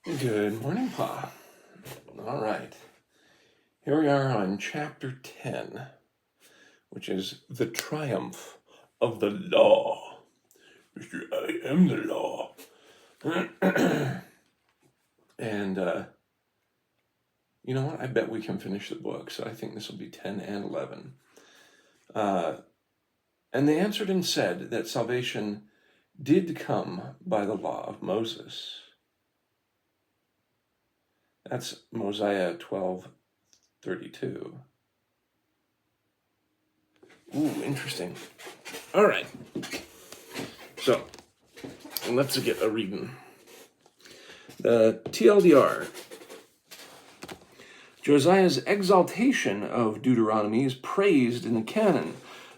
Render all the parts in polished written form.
Good morning, Pa. All right. Here we are on chapter 10, which is the triumph of the law. Mr. I am the law. And, you know what? I bet we can finish the book, so I think this will be 10 and 11. And they answered and said that salvation did come by the law of Moses. That's Mosiah 12:32. Ooh, interesting. All right. So, let's get a reading. The TLDR. Josiah's exaltation of Deuteronomy is praised in the canon,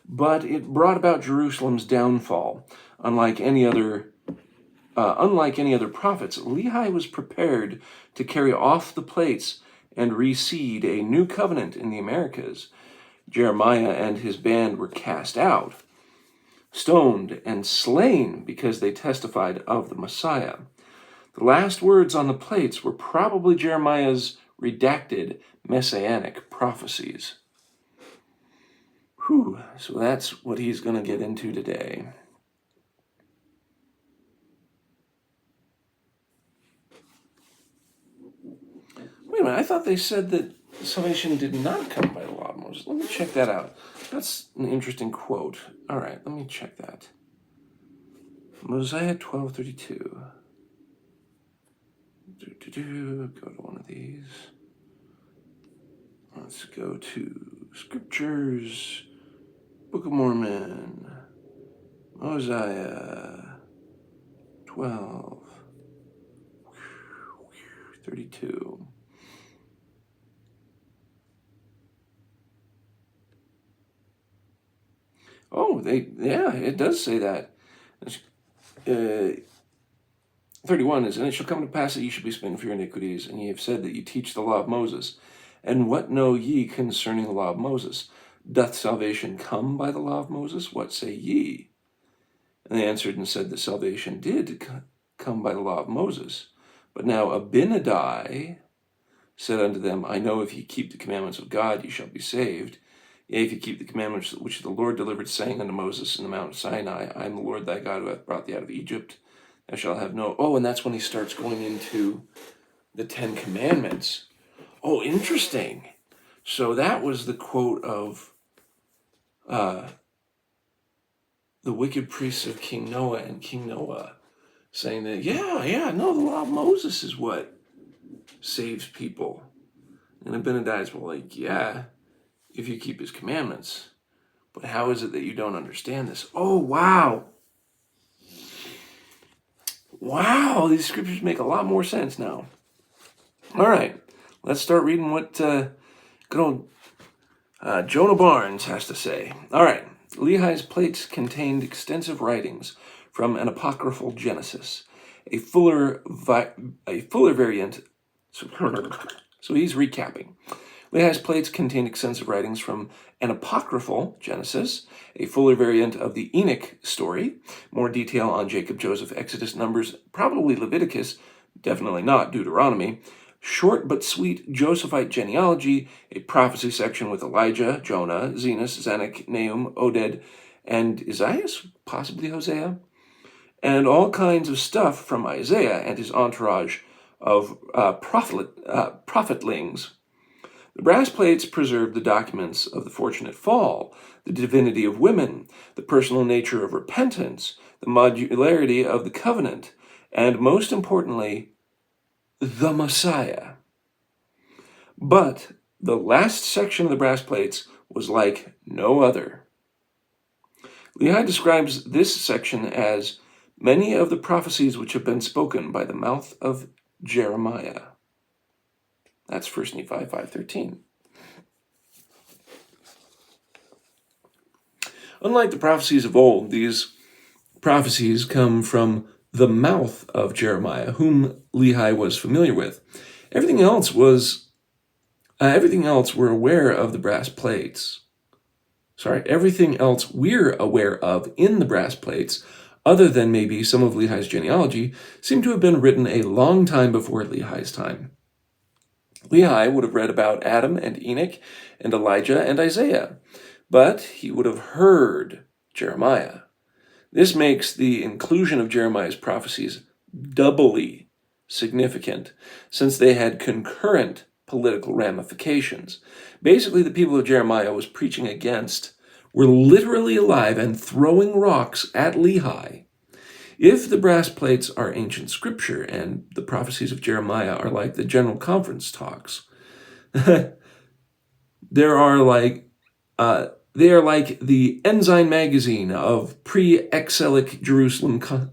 but it brought about Jerusalem's downfall. Unlike any other prophets, Lehi was prepared to carry off the plates and reseed a new covenant in the Americas. Jeremiah and his band were cast out, stoned, and slain because they testified of the Messiah. The last words on the plates were probably Jeremiah's redacted messianic prophecies. Whew, so that's what he's going to get into today. Wait a minute, I thought they said that salvation did not come by the law of Moses. Let me check that out. That's an interesting quote. All right, let me check that. Mosiah 12:32. Go to one of these. Let's go to Scriptures, Book of Mormon, Mosiah 12:32. Oh, it does say that. 31 is, and it shall come to pass that ye shall be smitten for your iniquities, and ye have said that ye teach the law of Moses. And what know ye concerning the law of Moses? Doth salvation come by the law of Moses? What say ye? And they answered and said that salvation did come by the law of Moses. But now Abinadi said unto them, I know if ye keep the commandments of God, ye shall be saved. Yea, if ye keep the commandments which the Lord delivered, saying unto Moses in the mount of Sinai, I am the Lord thy God who hath brought thee out of Egypt. Thou shalt have no... Oh, and that's when he starts going into the 10 Commandments. Oh, interesting. So that was the quote of the wicked priests of King Noah and King Noah, saying that, the law of Moses is what saves people. And Abinadi's were like, yeah, if you keep his commandments. But how is it that you don't understand this? Oh, wow. Wow, these scriptures make a lot more sense now. All right, let's start reading what good old Jonah Barnes has to say. All right, Lehi's plates contained extensive writings from an apocryphal Genesis, a fuller variant. So he's recapping. Lehi's plates contained extensive writings from an apocryphal Genesis, a fuller variant of the Enoch story, more detail on Jacob, Joseph, Exodus, Numbers, probably Leviticus, definitely not Deuteronomy, short but sweet Josephite genealogy, a prophecy section with Elijah, Jonah, Zenos, Zanuck, Nahum, Oded, and Isaiah, possibly Hosea, and all kinds of stuff from Isaiah and his entourage of prophetlings. The brass plates preserved the documents of the fortunate fall, the divinity of women, the personal nature of repentance, the modularity of the covenant, and most importantly, the Messiah. But the last section of the brass plates was like no other. Lehi describes this section as many of the prophecies which have been spoken by the mouth of Jeremiah. That's 1 Nephi 5:13. Unlike the prophecies of old, these prophecies come from the mouth of Jeremiah, whom Lehi was familiar with. Everything else were aware of the brass plates. Everything else we're aware of in the brass plates other than maybe some of Lehi's genealogy, seem to have been written a long time before Lehi's time. Lehi would have read about Adam and Enoch and Elijah and Isaiah, but he would have heard Jeremiah. This makes the inclusion of Jeremiah's prophecies doubly significant, since they had concurrent political ramifications. Basically, the people of Jeremiah was preaching against were literally alive and throwing rocks at Lehi. If the brass plates are ancient scripture and the prophecies of Jeremiah are like the general conference talks, they are like the Ensign magazine of pre-exilic Jerusalem.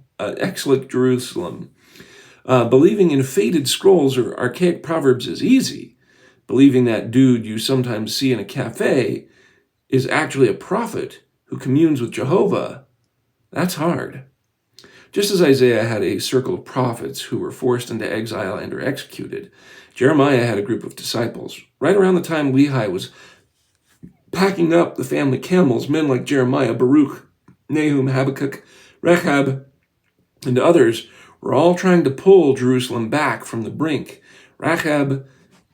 Believing in faded scrolls or archaic proverbs is easy. Believing that dude you sometimes see in a cafe is actually a prophet who communes with Jehovah, that's hard. Just as Isaiah had a circle of prophets who were forced into exile and or executed, Jeremiah had a group of disciples. Right around the time Lehi was packing up the family camels, men like Jeremiah, Baruch, Nahum, Habakkuk, Rechab, and others were all trying to pull Jerusalem back from the brink. Rechab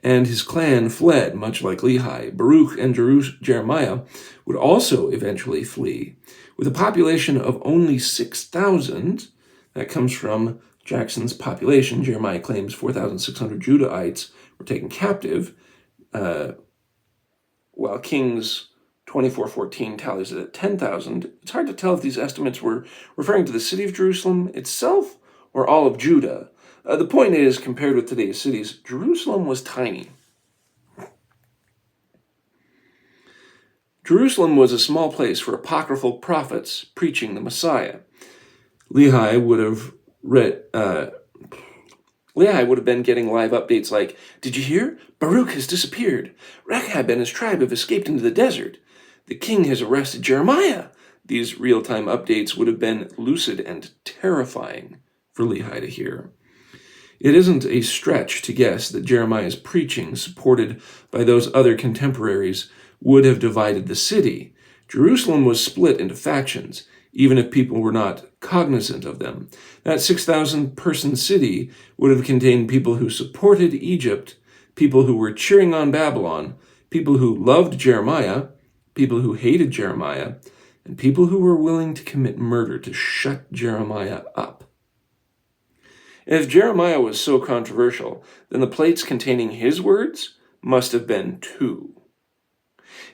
and his clan fled, much like Lehi. Baruch and Jeremiah would also eventually flee. With a population of only 6,000, that comes from Jackson's population. Jeremiah claims 4,600 Judahites were taken captive, while Kings 24:14 tallies it at 10,000. It's hard to tell if these estimates were referring to the city of Jerusalem itself or all of Judah. The point is, compared with today's cities, Jerusalem was tiny. Jerusalem was a small place for apocryphal prophets preaching the Messiah. Lehi would have been getting live updates like, "Did you hear? Baruch has disappeared. Rechab and his tribe have escaped into the desert. The king has arrested Jeremiah." These real-time updates would have been lucid and terrifying for Lehi to hear. It isn't a stretch to guess that Jeremiah's preaching, supported by those other contemporaries, would have divided the city. Jerusalem was split into factions, even if people were not cognizant of them. That 6,000-person city would have contained people who supported Egypt, people who were cheering on Babylon, people who loved Jeremiah, people who hated Jeremiah, and people who were willing to commit murder to shut Jeremiah up. If Jeremiah was so controversial, then the plates containing his words must have been too.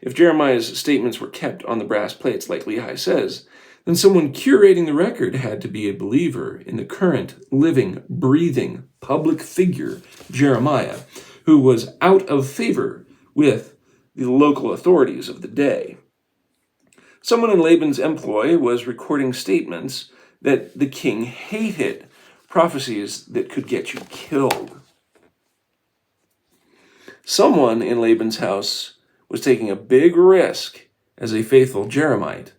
If Jeremiah's statements were kept on the brass plates, like Lehi says, then someone curating the record had to be a believer in the current, living, breathing, public figure, Jeremiah, who was out of favor with the local authorities of the day. Someone in Laban's employ was recording statements that the king hated, prophecies that could get you killed. Someone in Laban's house was taking a big risk as a faithful Jeremite.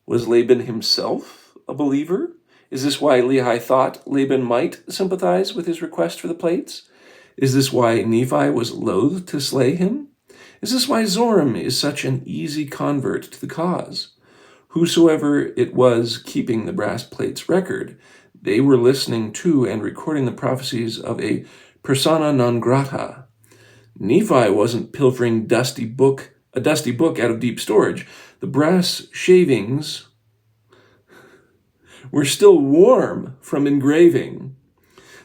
Was Laban himself a believer? Is this why Lehi thought Laban might sympathize with his request for the plates? Is this why Nephi was loath to slay him? Is this why Zoram is such an easy convert to the cause? Whosoever it was keeping the brass plates record, they were listening to and recording the prophecies of a persona non grata. Nephi wasn't pilfering a dusty book out of deep storage. The brass shavings were still warm from engraving.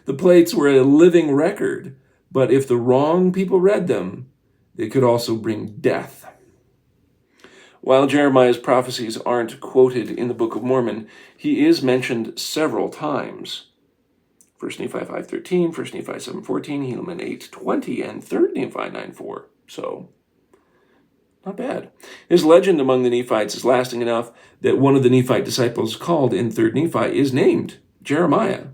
The plates were a living record, but if the wrong people read them, they could also bring death. While Jeremiah's prophecies aren't quoted in the Book of Mormon, he is mentioned several times. 1 Nephi 5:13, 1 Nephi 7:14, Helaman 8:20, and 3 Nephi 9:4. So, not bad. His legend among the Nephites is lasting enough that one of the Nephite disciples called in 3 Nephi is named Jeremiah.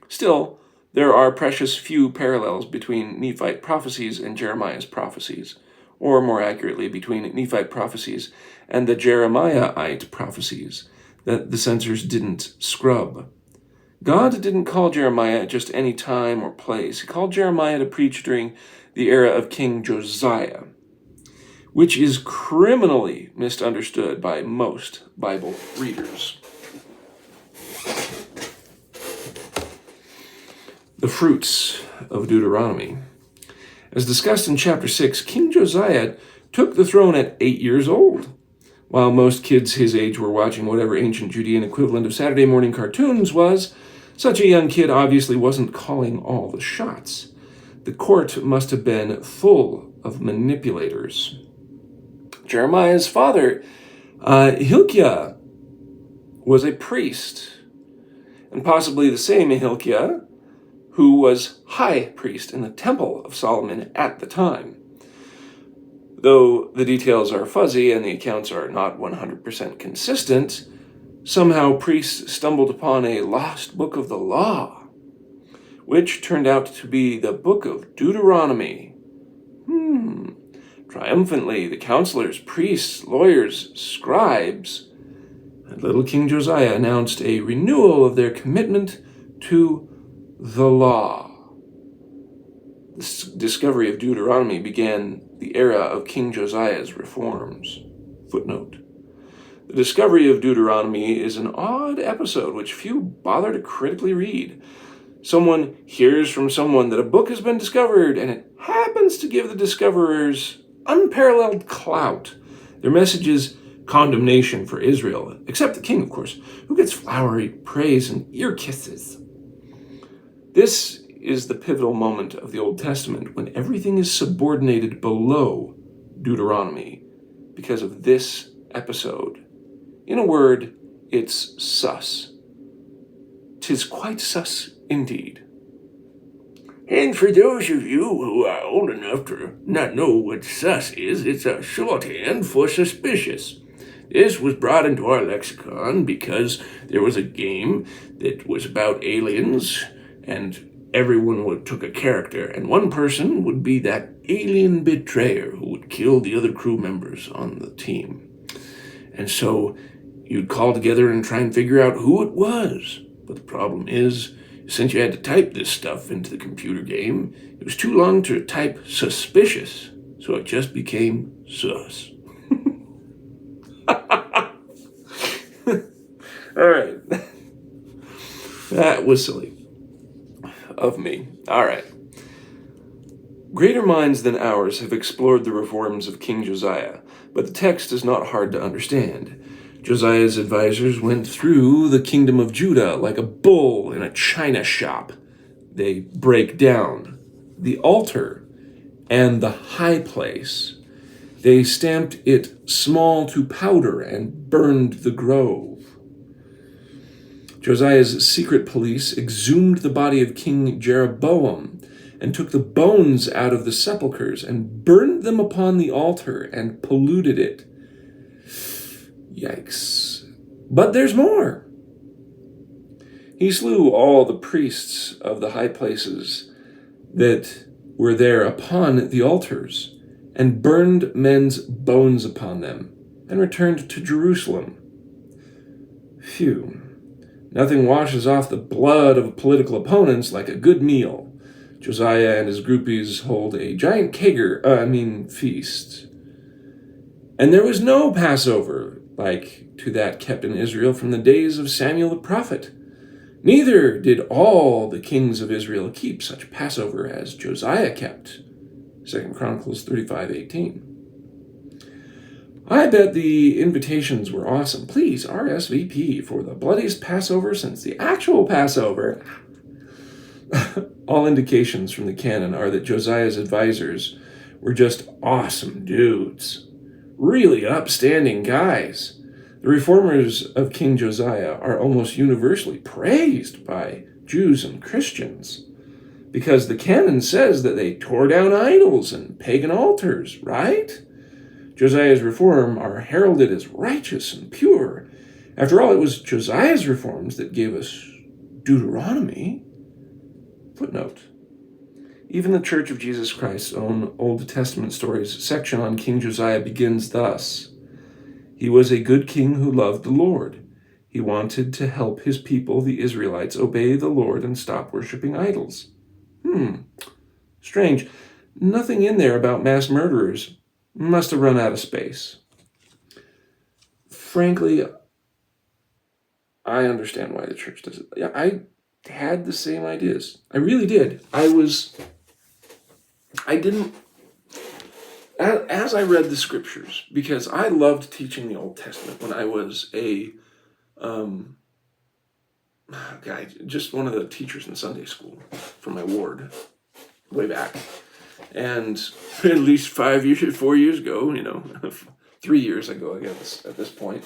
Still, there are precious few parallels between Nephite prophecies and Jeremiah's prophecies, or more accurately, between Nephite prophecies and the Jeremiahite prophecies that the censors didn't scrub. God didn't call Jeremiah at just any time or place. He called Jeremiah to preach during the era of King Josiah, which is criminally misunderstood by most Bible readers. the fruits of Deuteronomy. As discussed in chapter 6, King Josiah took the throne at 8 years old. While most kids his age were watching whatever ancient Judean equivalent of Saturday morning cartoons was, such a young kid obviously wasn't calling all the shots. The court must have been full of manipulators. Jeremiah's father, Hilkiah, was a priest, and possibly the same Hilkiah who was high priest in the temple of Solomon at the time. Though the details are fuzzy and the accounts are not 100% consistent, somehow priests stumbled upon a lost book of the law, which turned out to be the book of Deuteronomy. Triumphantly, the counselors, priests, lawyers, scribes, and little King Josiah announced a renewal of their commitment to the law. The discovery of Deuteronomy began the era of King Josiah's reforms. Footnote. The discovery of Deuteronomy is an odd episode which few bother to critically read. Someone hears from someone that a book has been discovered, and it happens to give the discoverers unparalleled clout. Their message is condemnation for Israel, except the king, of course, who gets flowery praise and ear kisses. This is the pivotal moment of the Old Testament when everything is subordinated below Deuteronomy because of this episode. In a word, it's sus. 'Tis quite sus indeed. And for those of you who are old enough to not know what sus is, it's a shorthand for suspicious. This was brought into our lexicon because there was a game that was about aliens, and everyone took a character, and one person would be that alien betrayer who would kill the other crew members on the team. And so you'd call together and try and figure out who it was. But the problem is, since you had to type this stuff into the computer game, it was too long to type suspicious, so it just became sus. All right. That was silly of me. All right. Greater minds than ours have explored the reforms of King Josiah, but the text is not hard to understand. Josiah's advisors went through the kingdom of Judah like a bull in a china shop. They break down the altar and the high place. They stamped it small to powder and burned the grove. Josiah's secret police exhumed the body of King Jeroboam and took the bones out of the sepulchres and burned them upon the altar and polluted it. Yikes. But there's more. He slew all the priests of the high places that were there upon the altars and burned men's bones upon them and returned to Jerusalem. Phew. Nothing washes off the blood of political opponents like a good meal. Josiah and his groupies hold a giant feast. And there was no Passover like to that kept in Israel from the days of Samuel the prophet. Neither did all the kings of Israel keep such Passover as Josiah kept. 2 Chronicles 35:18. I bet the invitations were awesome. Please RSVP for the bloodiest Passover since the actual Passover. All indications from the canon are that Josiah's advisors were just awesome dudes. Really upstanding guys. The reformers of King Josiah are almost universally praised by Jews and Christians because the canon says that they tore down idols and pagan altars, right? Josiah's reform are heralded as righteous and pure. After all, it was Josiah's reforms that gave us Deuteronomy. Footnote. Even the Church of Jesus Christ's own Old Testament stories section on King Josiah begins thus. He was a good king who loved the Lord. He wanted to help his people, the Israelites, obey the Lord and stop worshiping idols. Strange. Nothing in there about mass murderers. Must have run out of space. Frankly, I understand why the church does it. Yeah, had the same ideas. I really did. As I read the scriptures, because I loved teaching the Old Testament when I was a guy, just one of the teachers in Sunday school for my ward way back. And at least 4 years ago, 3 years ago, I guess, at this point.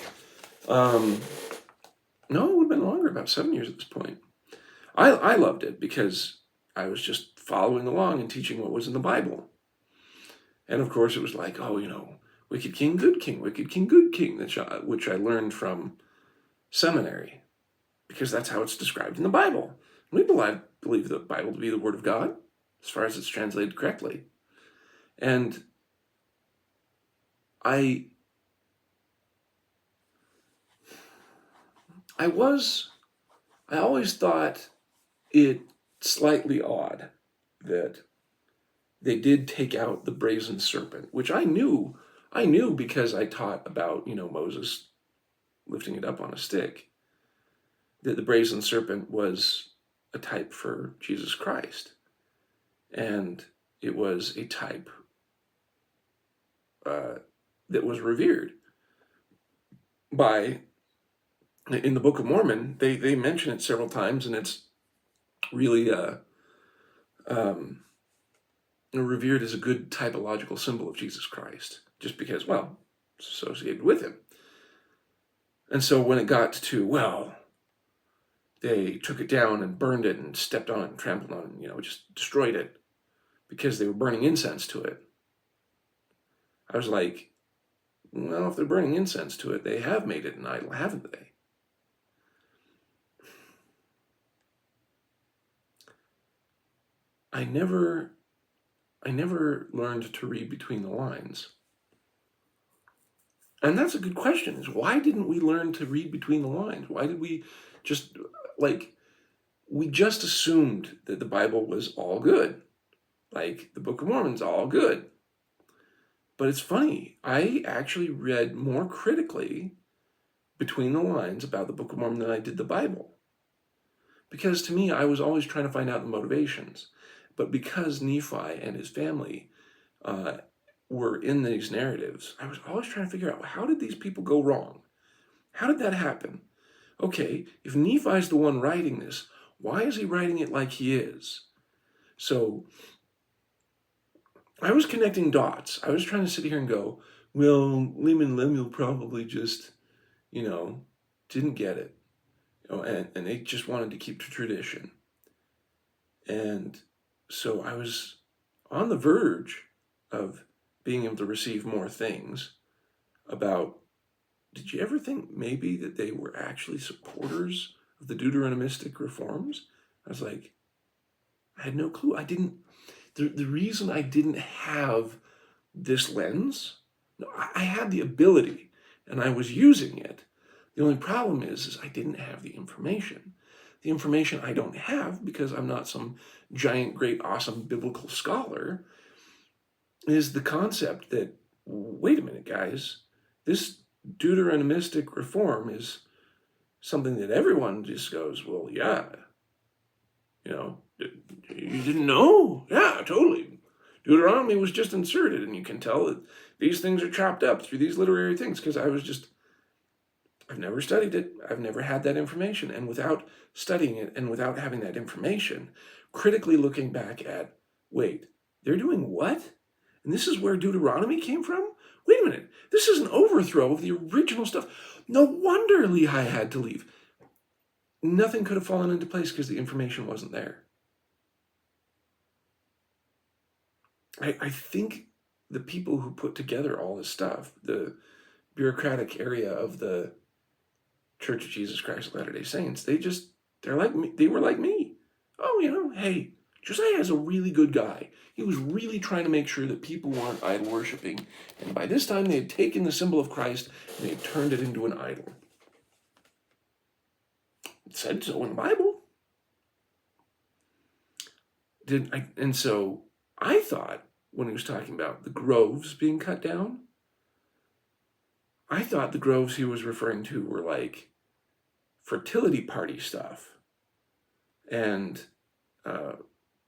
No, it would have been longer, about 7 years at this point. I loved it because I was just following along and teaching what was in the Bible. And of course, it was like, wicked king, good king, wicked king, good king, which I learned from seminary, because that's how it's described in the Bible. We believe the Bible to be the Word of God, as far as it's translated correctly. And I always thought it slightly odd that they did take out the brazen serpent, which I knew because I taught about, Moses lifting it up on a stick, that the brazen serpent was a type for Jesus Christ. And it was a type that was revered in the Book of Mormon. They mention it several times, and it's really revered as a good typological symbol of Jesus Christ, just because, it's associated with him. And so when it got to, they took it down and burned it and stepped on it and trampled on it, just destroyed it because they were burning incense to it. I was like, if they're burning incense to it, they have made it an idol, haven't they? I never learned to read between the lines. And that's a good question, is why didn't we learn to read between the lines? Why did we just, we just assumed that the Bible was all good. Like the Book of Mormon's all good. But it's funny, I actually read more critically between the lines about the Book of Mormon than I did the Bible. Because to me, I was always trying to find out the motivations. But because Nephi and his family were in these narratives, I was always trying to figure out, how did these people go wrong? How did that happen? Okay, if Nephi's the one writing this, why is he writing it like he is? So I was connecting dots. I was trying to sit here and go, Leman Lemuel probably just, didn't get it. And they just wanted to keep to tradition. And so I was on the verge of being able to receive more things about, did you ever think maybe that they were actually supporters of the Deuteronomistic reforms? I was like, I had no clue. The reason I didn't have this lens, no, I had the ability and I was using it. The only problem is I didn't have the information. The information I don't have, because I'm not some giant, great, awesome biblical scholar, is the concept that, wait a minute, guys, this Deuteronomistic reform is something that everyone just goes, well, yeah, you didn't know? Yeah, totally. Deuteronomy was just inserted, and you can tell that these things are chopped up through these literary things, because I've never studied it. I've never had that information. And without studying it and without having that information, critically looking back at, wait, they're doing what? And this is where Deuteronomy came from? Wait a minute, this is an overthrow of the original stuff. No wonder Lehi had to leave. Nothing could have fallen into place because the information wasn't there. I think the people who put together all this stuff, the bureaucratic area of the Church of Jesus Christ of Latter-day Saints, they're like me. They were like me. Oh, hey, Josiah is a really good guy. He was really trying to make sure that people weren't idol worshiping. And by this time, they had taken the symbol of Christ and they had turned it into an idol. It said so in the Bible. And so I thought, when he was talking about the groves being cut down, I thought the groves he was referring to were like fertility party stuff. and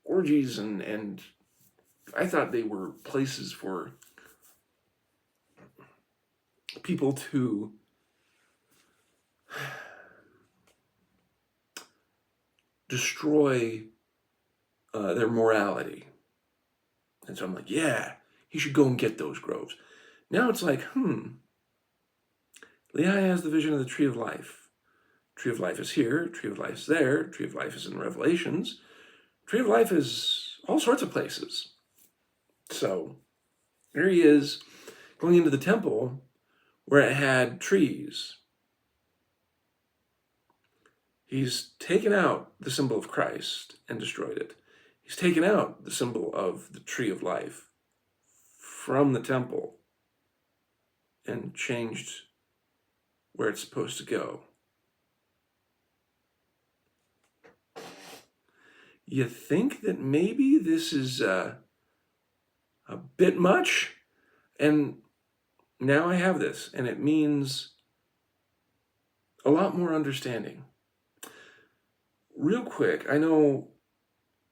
orgies, and I thought they were places for people to destroy their morality. And so I'm like, yeah, he should go and get those groves. Now it's like, Lehi has the vision of the tree of life. Tree of life is here, tree of life is there, tree of life is in Revelations. Tree of life is all sorts of places. So here he is going into the temple where it had trees. He's taken out the symbol of Christ and destroyed it. He's taken out the symbol of the tree of life from the temple and changed where it's supposed to go. You think that maybe this is a bit much? And now I have this, and it means a lot more understanding. Real quick, I know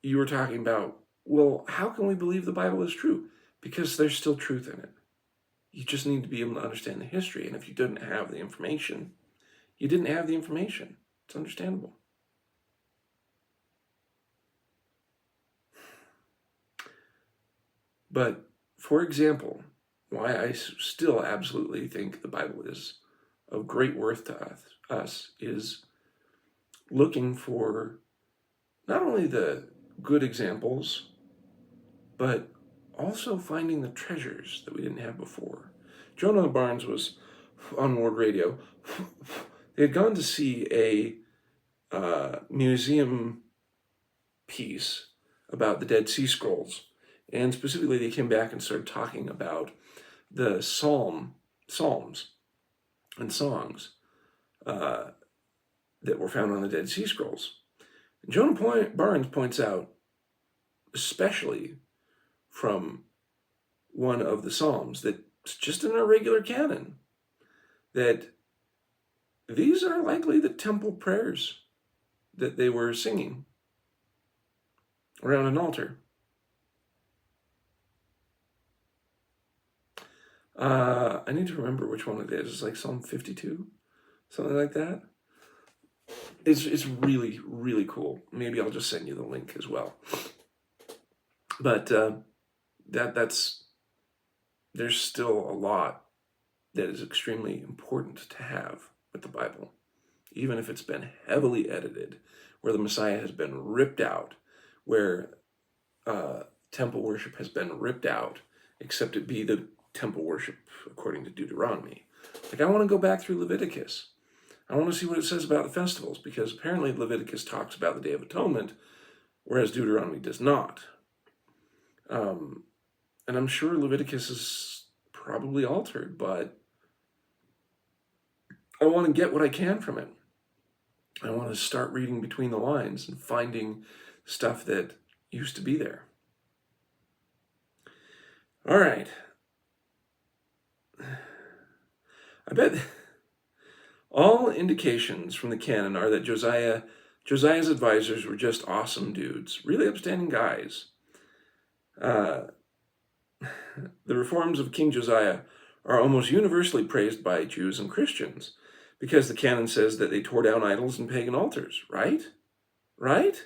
you were talking about, well, how can we believe the Bible is true? Because there's still truth in it. You just need to be able to understand the history. And if you didn't have the information, you didn't have the information. It's understandable. But, for example, why I still absolutely think the Bible is of great worth to us is looking for not only the good examples, but also finding the treasures that we didn't have before. Jonah Barnes was on World Radio. They had gone to see a museum piece about the Dead Sea Scrolls. And specifically, they came back and started talking about the psalms and songs that were found on the Dead Sea Scrolls. And Jonah Barnes points out, especially from one of the psalms that's just in our regular canon, that these are likely the temple prayers that they were singing around an altar. I need to remember which one it is. It's like Psalm 52, something like that. It's really, really cool. Maybe I'll just send you the link as well. But there's still a lot that is extremely important to have with the Bible, even if it's been heavily edited, where the Messiah has been ripped out, where temple worship has been ripped out, except it be the temple worship according to Deuteronomy. Like, I want to go back through Leviticus. I want to see what it says about the festivals, because apparently Leviticus talks about the Day of Atonement, whereas Deuteronomy does not. And I'm sure Leviticus is probably altered, but I want to get what I can from it. I want to start reading between the lines and finding stuff that used to be there. All right. I bet all indications from the canon are that Josiah's advisors were just awesome dudes, really upstanding guys. The reforms of King Josiah are almost universally praised by Jews and Christians because the canon says that they tore down idols and pagan altars, right? Right?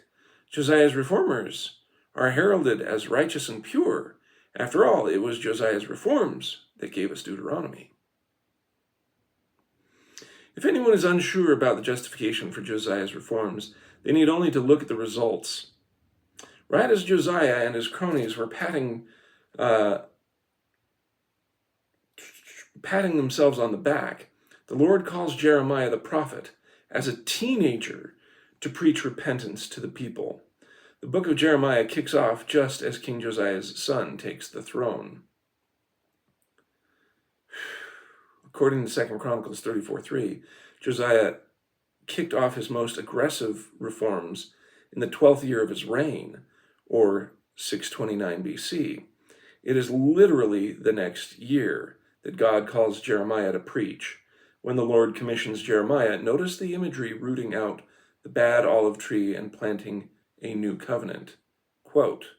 Josiah's reformers are heralded as righteous and pure. After all, it was Josiah's reforms that gave us Deuteronomy. If anyone is unsure about the justification for Josiah's reforms, they need only to look at the results. Right as Josiah and his cronies were patting themselves on the back, the Lord calls Jeremiah the prophet as a teenager to preach repentance to the people. The book of Jeremiah kicks off just as King Josiah's son takes the throne. According to 2 Chronicles 34:3, Josiah kicked off his most aggressive reforms in the 12th year of his reign, or 629 BC. It is literally the next year that God calls Jeremiah to preach. When the Lord commissions Jeremiah, notice the imagery rooting out the bad olive tree and planting a new covenant. Quote,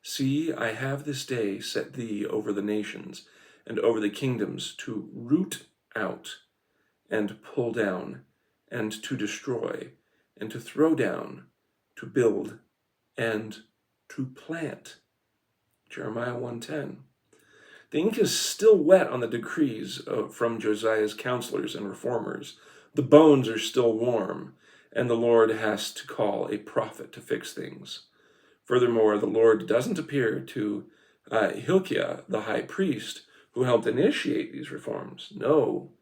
"See, I have this day set thee over the nations and over the kingdoms to root out and pull down and to destroy and to throw down, to build and to plant." Jeremiah 1:10. The ink is still wet on the decrees from Josiah's counselors and reformers. The bones are still warm, and the Lord has to call a prophet to fix things. Furthermore, the Lord doesn't appear to Hilkiah, the high priest, who helped initiate these reforms. No,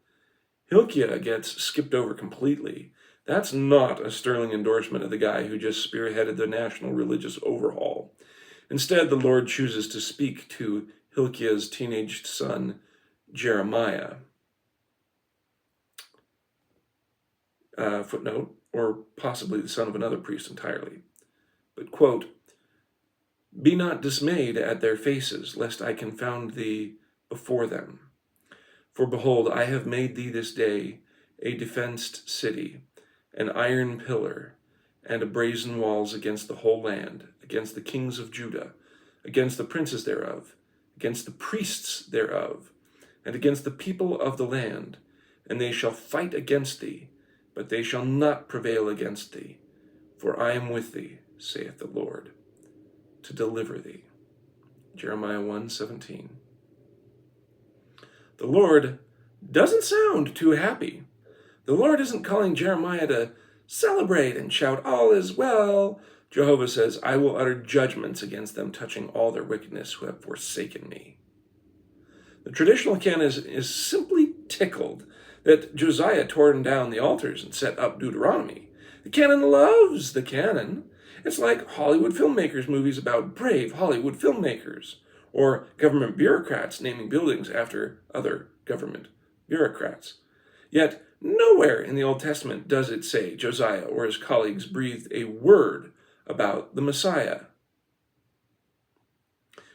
Hilkiah gets skipped over completely. That's not a sterling endorsement of the guy who just spearheaded the national religious overhaul. Instead, the Lord chooses to speak to Hilkiah's teenage son, Jeremiah. Footnote, or possibly the son of another priest entirely. But, quote, "Be not dismayed at their faces, lest I confound thee before them. For behold, I have made thee this day a defenced city, an iron pillar, and a brazen walls against the whole land, against the kings of Judah, against the princes thereof, against the priests thereof, and against the people of the land. And they shall fight against thee, but they shall not prevail against thee. For I am with thee, saith the Lord, to deliver thee." Jeremiah 1:17. The Lord doesn't sound too happy. The Lord isn't calling Jeremiah to celebrate and shout, "All is well." Jehovah says, "I will utter judgments against them, touching all their wickedness who have forsaken me." The traditional canon is simply tickled that Josiah torn down the altars and set up Deuteronomy. The canon loves the canon. It's like Hollywood filmmakers' movies about brave Hollywood filmmakers, or government bureaucrats naming buildings after other government bureaucrats. Yet nowhere in the Old Testament does it say Josiah or his colleagues breathed a word about the Messiah.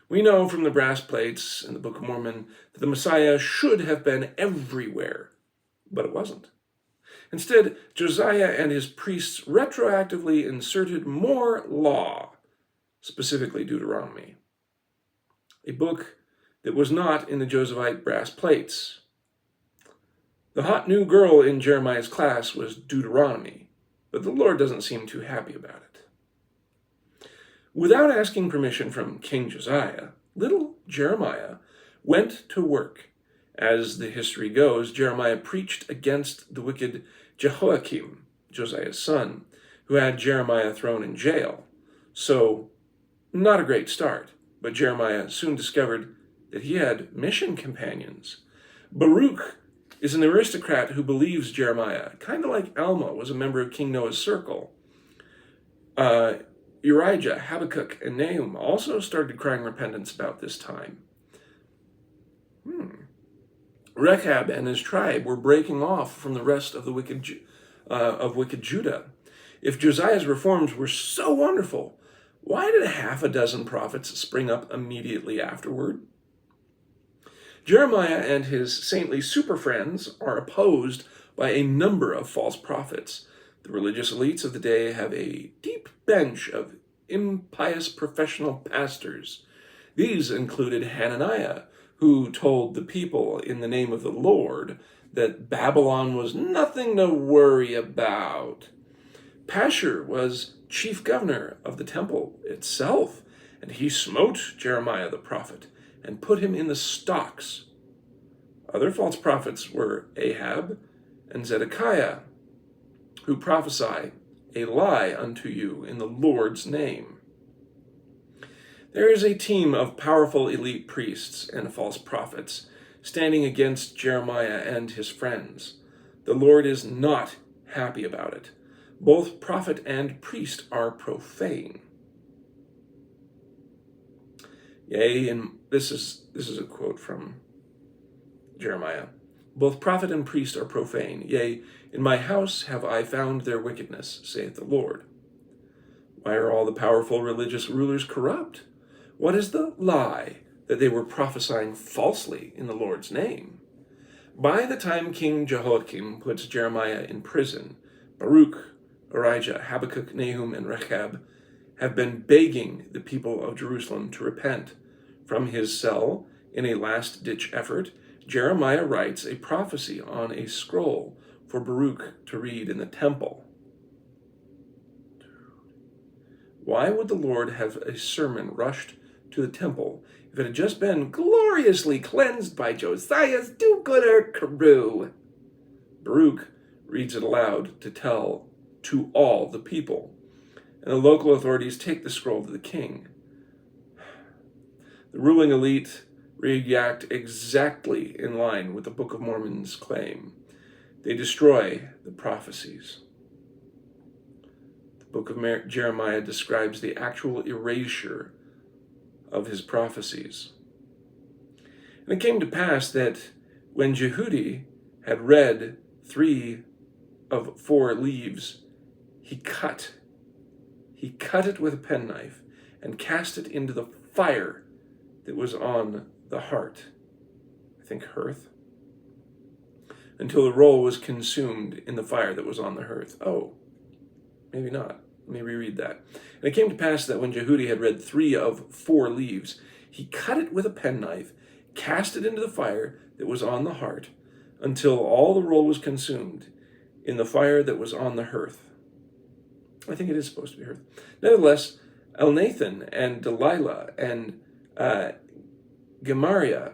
We know from the brass plates in the Book of Mormon that the Messiah should have been everywhere, but it wasn't. Instead, Josiah and his priests retroactively inserted more law, specifically Deuteronomy, a book that was not in the Josephite brass plates. The hot new girl in Jeremiah's class was Deuteronomy, but the Lord doesn't seem too happy about it. Without asking permission from King Josiah, little Jeremiah went to work. As the history goes, Jeremiah preached against the wicked Jehoiakim, Josiah's son, who had Jeremiah thrown in jail. So, not a great start, but Jeremiah soon discovered that he had mission companions. Baruch is an aristocrat who believes Jeremiah, kind of like Alma was a member of King Noah's circle. Urijah, Habakkuk, and Nahum also started crying repentance about this time. Rechab and his tribe were breaking off from the rest of the wicked Judah. If Josiah's reforms were so wonderful, why did half a dozen prophets spring up immediately afterward? Jeremiah and his saintly super friends are opposed by a number of false prophets. The religious elites of the day have a deep bench of impious professional pastors. These included Hananiah, who told the people in the name of the Lord that Babylon was nothing to worry about. Pashur was chief governor of the temple itself, and he smote Jeremiah the prophet and put him in the stocks. Other false prophets were Ahab and Zedekiah, who prophesy a lie unto you in the Lord's name. There is a team of powerful elite priests and false prophets standing against Jeremiah and his friends. The Lord is not happy about it. Both prophet and priest are profane. Yea, and this is a quote from Jeremiah. "Both prophet and priest are profane. Yea, in my house have I found their wickedness, saith the Lord." Why are all the powerful religious rulers corrupt? What is the lie that they were prophesying falsely in the Lord's name? By the time King Jehoiakim puts Jeremiah in prison, Baruch, Urijah, Habakkuk, Nahum, and Rechab have been begging the people of Jerusalem to repent. From his cell, in a last-ditch effort, Jeremiah writes a prophecy on a scroll for Baruch to read in the temple. Why would the Lord have a sermon rushed to the temple if it had just been gloriously cleansed by Josiah's do-gooder crew? Baruch reads it aloud to tell to all the people, and the local authorities take the scroll to the king. The ruling elite react exactly in line with the Book of Mormon's claim. They destroy the prophecies. The book of Jeremiah describes the actual erasure of his prophecies. And it came to pass that when Jehudi had read 3 of 4 leaves, he cut it with a penknife and cast it into the fire that was on the hearth, until the roll was consumed in the fire that was on the hearth. Oh, maybe not. Let me reread that. And it came to pass that when Jehudi had read 3 of 4 leaves, he cut it with a penknife, cast it into the fire that was on the hearth, until all the roll was consumed in the fire that was on the hearth. I think it is supposed to be hearth. Nevertheless, Elnathan and Delilah and Gemariah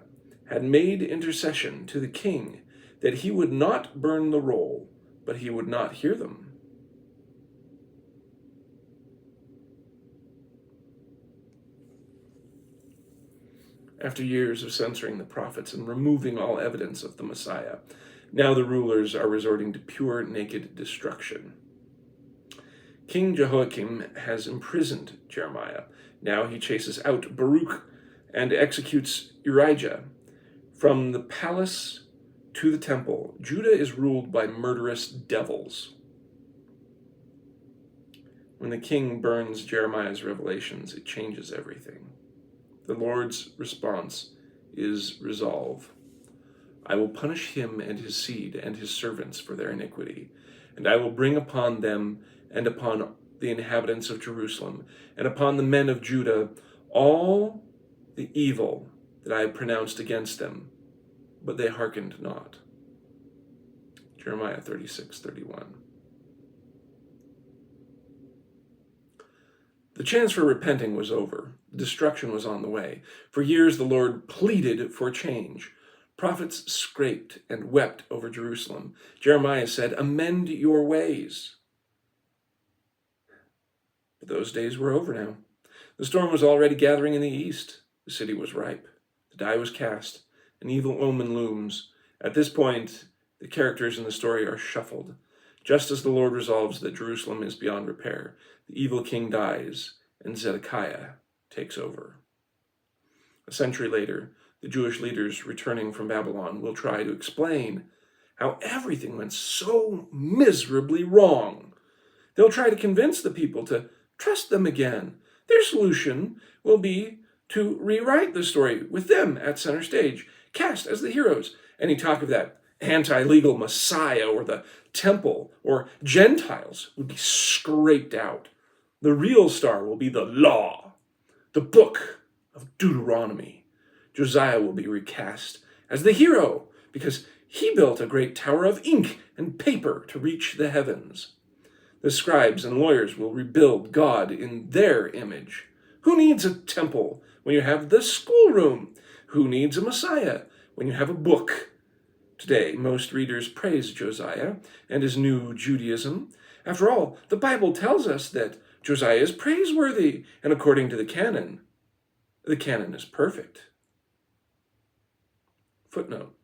had made intercession to the king that he would not burn the roll, but he would not hear them. After years of censoring the prophets and removing all evidence of the Messiah, now the rulers are resorting to pure, naked destruction. King Jehoiakim has imprisoned Jeremiah. Now he chases out Baruch and executes Urijah. From the palace to the temple, Judah is ruled by murderous devils. When the king burns Jeremiah's revelations, it changes everything. The Lord's response is resolve. I will punish him and his seed and his servants for their iniquity, and I will bring upon them and upon the inhabitants of Jerusalem and upon the men of Judah all the evil that I have pronounced against them, but they hearkened not. Jeremiah 36:31. The chance for repenting was over. Destruction was on the way. For years the Lord pleaded for change. Prophets scraped and wept over Jerusalem. Jeremiah said, "Amend your ways." But those days were over now. The storm was already gathering in the east. The city was ripe. The die was cast. An evil omen looms. At this point, the characters in the story are shuffled. Just as the Lord resolves that Jerusalem is beyond repair, the evil king dies, and Zedekiah takes over. A century later, the Jewish leaders returning from Babylon will try to explain how everything went so miserably wrong. They'll try to convince the people to trust them again. Their solution will be to rewrite the story with them at center stage, cast as the heroes. Any talk of that anti-legal Messiah or the temple or Gentiles would be scraped out. The real star will be the law, the book of Deuteronomy. Josiah will be recast as the hero because he built a great tower of ink and paper to reach the heavens. The scribes and lawyers will rebuild God in their image. Who needs a temple when you have the schoolroom? Who needs a Messiah when you have a book? Today, most readers praise Josiah and his new Judaism. After all, the Bible tells us that Josiah is praiseworthy, and according to the canon is perfect. Footnote.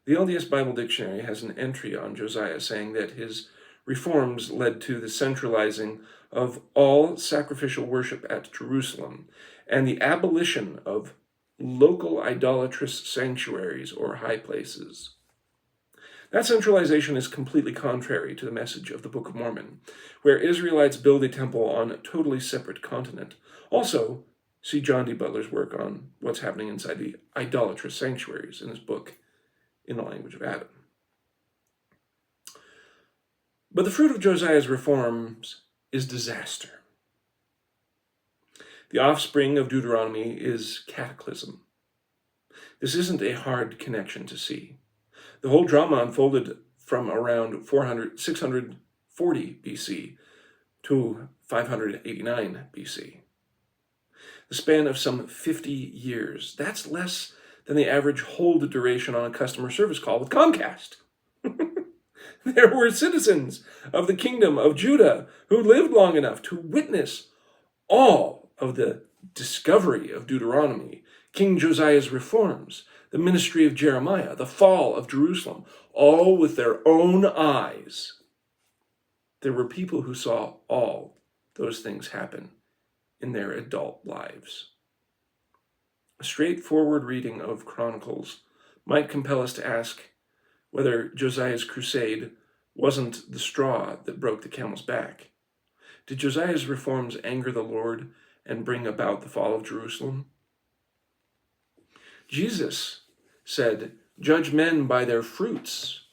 The LDS Bible Dictionary has an entry on Josiah saying that his reforms led to the centralizing of all sacrificial worship at Jerusalem and the abolition of local idolatrous sanctuaries or high places. That centralization is completely contrary to the message of the Book of Mormon, where Israelites build a temple on a totally separate continent. Also, see John D. Butler's work on what's happening inside the idolatrous sanctuaries in his book, In the Language of Adam. But the fruit of Josiah's reforms is disaster. The offspring of Deuteronomy is cataclysm. This isn't a hard connection to see. The whole drama unfolded from around 640 BC to 589 BC. The span of some 50 years. That's less than the average hold duration on a customer service call with Comcast. There were citizens of the kingdom of Judah who lived long enough to witness all of the discovery of Deuteronomy, King Josiah's reforms, the ministry of Jeremiah, the fall of Jerusalem, all with their own eyes. There were people who saw all those things happen in their adult lives. A straightforward reading of Chronicles might compel us to ask whether Josiah's crusade wasn't the straw that broke the camel's back. Did Josiah's reforms anger the Lord and bring about the fall of Jerusalem? Jesus said, "Judge men by their fruits,"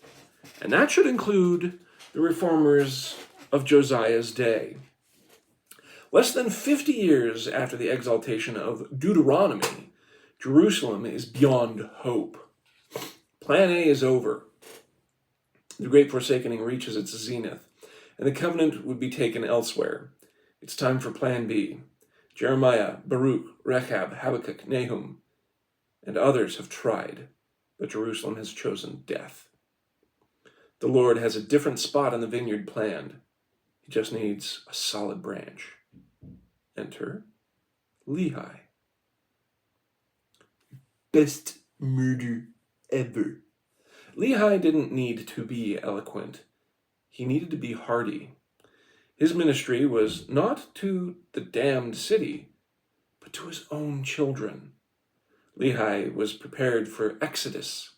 and that should include the reformers of Josiah's day. Less than 50 years after the exaltation of Deuteronomy, Jerusalem is beyond hope. Plan A is over. The great forsakening reaches its zenith, and the covenant would be taken elsewhere. It's time for Plan B. Jeremiah, Baruch, Rechab, Habakkuk, Nahum, and others have tried, but Jerusalem has chosen death. The Lord has a different spot in the vineyard planned. He just needs a solid branch. Enter Lehi. Best murder ever. Lehi didn't need to be eloquent. He needed to be hardy. His ministry was not to the damned city, but to his own children. Lehi was prepared for Exodus.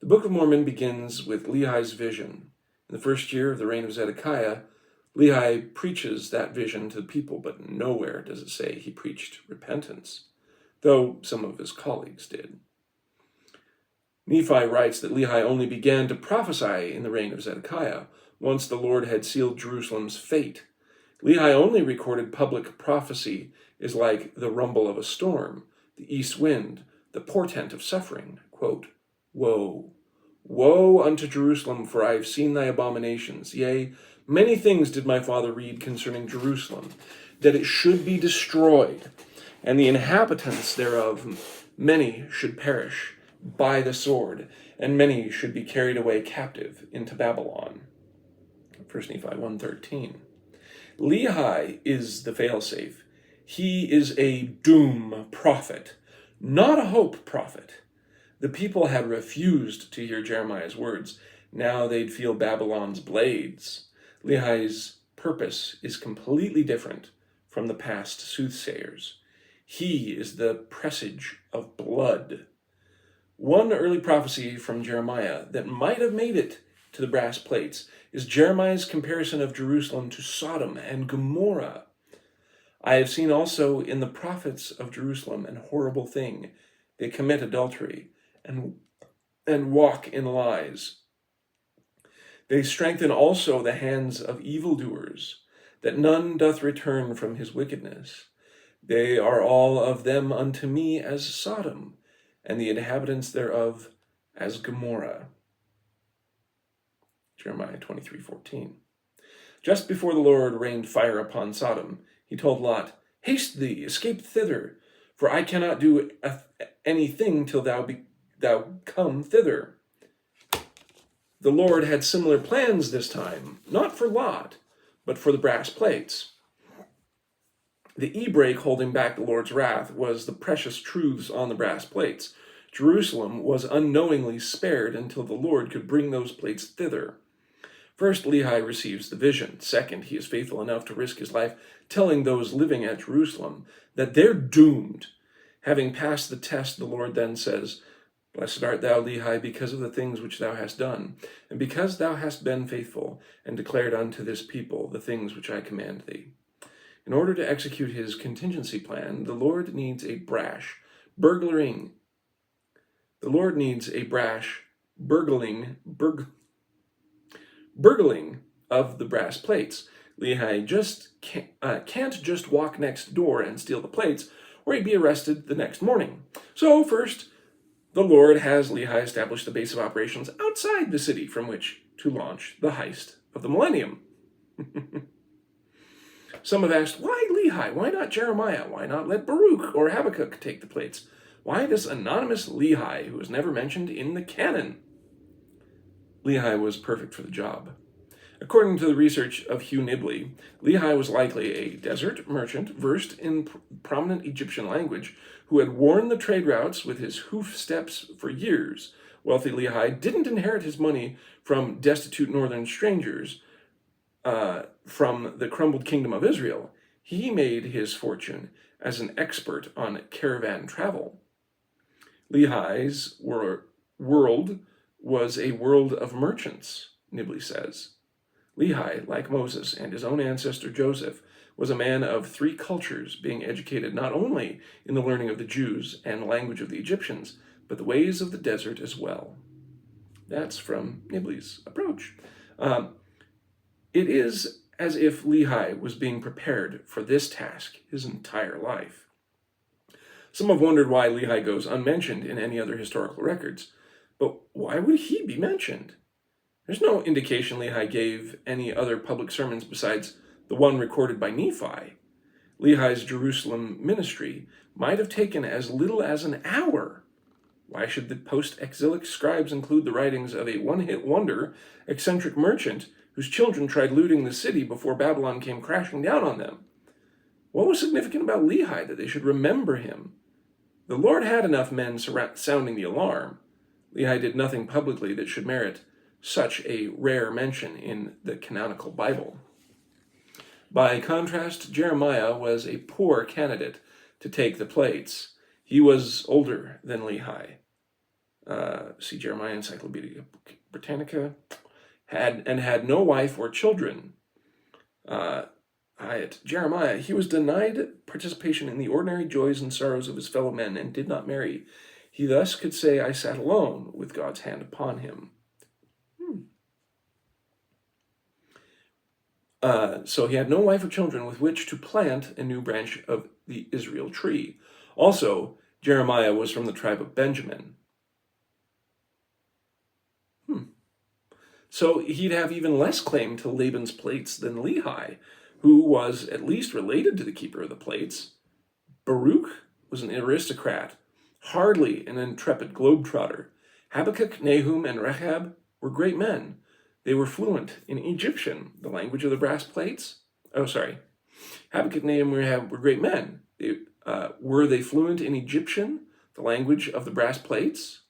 The Book of Mormon begins with Lehi's vision. In the first year of the reign of Zedekiah, Lehi preaches that vision to the people, but nowhere does it say he preached repentance, though some of his colleagues did. Nephi writes that Lehi only began to prophesy in the reign of Zedekiah, once the Lord had sealed Jerusalem's fate. Lehi only recorded public prophecy is like the rumble of a storm, the east wind, the portent of suffering. Quote, "Woe, woe unto Jerusalem, for I have seen thy abominations. Yea, many things did my father read concerning Jerusalem, that it should be destroyed, and the inhabitants thereof, many should perish by the sword, and many should be carried away captive into Babylon." 1 Nephi 1:13. Lehi is the failsafe. He is a doom prophet, not a hope prophet. The people had refused to hear Jeremiah's words. Now they'd feel Babylon's blades. Lehi's purpose is completely different from the past soothsayers. He is the presage of blood. One early prophecy from Jeremiah that might have made it to the brass plates is Jeremiah's comparison of Jerusalem to Sodom and Gomorrah. "I have seen also in the prophets of Jerusalem an horrible thing. They commit adultery and walk in lies. They strengthen also the hands of evildoers, that none doth return from his wickedness. They are all of them unto me as Sodom, and the inhabitants thereof as Gomorrah." Jeremiah 23:14. Just before the Lord rained fire upon Sodom, he told Lot, "Haste thee, escape thither, for I cannot do anything till thou come thither." The Lord had similar plans this time, not for Lot, but for the brass plates. The e-brake holding back the Lord's wrath was the precious truths on the brass plates. Jerusalem was unknowingly spared until the Lord could bring those plates thither. First, Lehi receives the vision. Second, he is faithful enough to risk his life telling those living at Jerusalem that they're doomed. Having passed the test, the Lord then says, "Blessed art thou, Lehi, because of the things which thou hast done, and because thou hast been faithful, and declared unto this people the things which I command thee." In order to execute his contingency plan, the Lord needs a brash, burgling of the brass plates. Lehi can't just walk next door and steal the plates, or he'd be arrested the next morning. So first, the Lord has Lehi establish the base of operations outside the city from which to launch the heist of the millennium. Some have asked, why Lehi? Why not Jeremiah? Why not let Baruch or Habakkuk take the plates? Why this anonymous Lehi who is never mentioned in the canon? Lehi was perfect for the job. According to the research of Hugh Nibley, Lehi was likely a desert merchant versed in prominent Egyptian language who had worn the trade routes with his hoof steps for years. Wealthy Lehi didn't inherit his money from destitute northern strangers from the crumbled kingdom of Israel. He made his fortune as an expert on caravan travel. Lehi's world was a world of merchants, Nibley says. Lehi, like Moses and his own ancestor Joseph, was a man of three cultures, being educated not only in the learning of the Jews and the language of the Egyptians, but the ways of the desert as well. That's from Nibley's approach. It is as if Lehi was being prepared for this task his entire life. Some have wondered why Lehi goes unmentioned in any other historical records, but why would he be mentioned? There's no indication Lehi gave any other public sermons besides the one recorded by Nephi. Lehi's Jerusalem ministry might have taken as little as an hour. Why should the post-exilic scribes include the writings of a one-hit wonder, eccentric merchant whose children tried looting the city before Babylon came crashing down on them? What was significant about Lehi that they should remember him? The Lord had enough men sounding the alarm. Lehi did nothing publicly that should merit such a rare mention in the canonical Bible. By contrast, Jeremiah was a poor candidate to take the plates. He was older than Lehi. See Jeremiah Encyclopedia Britannica. Had no wife or children. Jeremiah, he was denied participation in the ordinary joys and sorrows of his fellow men and did not marry. He thus could say, I sat alone with God's hand upon him. So he had no wife or children with which to plant a new branch of the Israel tree. Also, Jeremiah was from the tribe of Benjamin. So he'd have even less claim to Laban's plates than Lehi, who was at least related to the keeper of the plates. Baruch was an aristocrat, hardly an intrepid globetrotter. Habakkuk, Nahum, and Rechab were great men. They were fluent in Egyptian, the language of the brass plates. Habakkuk, Nahum, and Rechab were great men. Were they fluent in Egyptian, the language of the brass plates?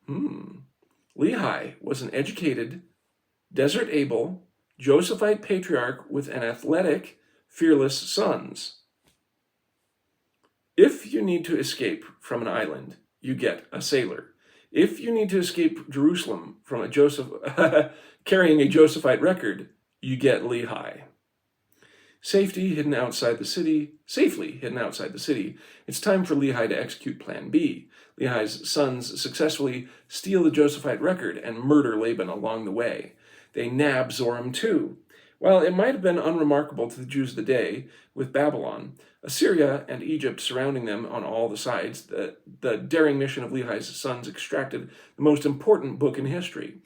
Lehi was an educated, desert-able, Josephite patriarch with an athletic, fearless sons. If you need to escape from an island, you get a sailor. If you need to escape Jerusalem from carrying a Josephite record, you get Lehi. Safely hidden outside the city, it's time for Lehi to execute Plan B. Lehi's sons successfully steal the Josephite record and murder Laban along the way. They nab Zoram too. While it might have been unremarkable to the Jews of the day, with Babylon, Assyria, and Egypt surrounding them on all the sides, the daring mission of Lehi's sons extracted the most important book in history.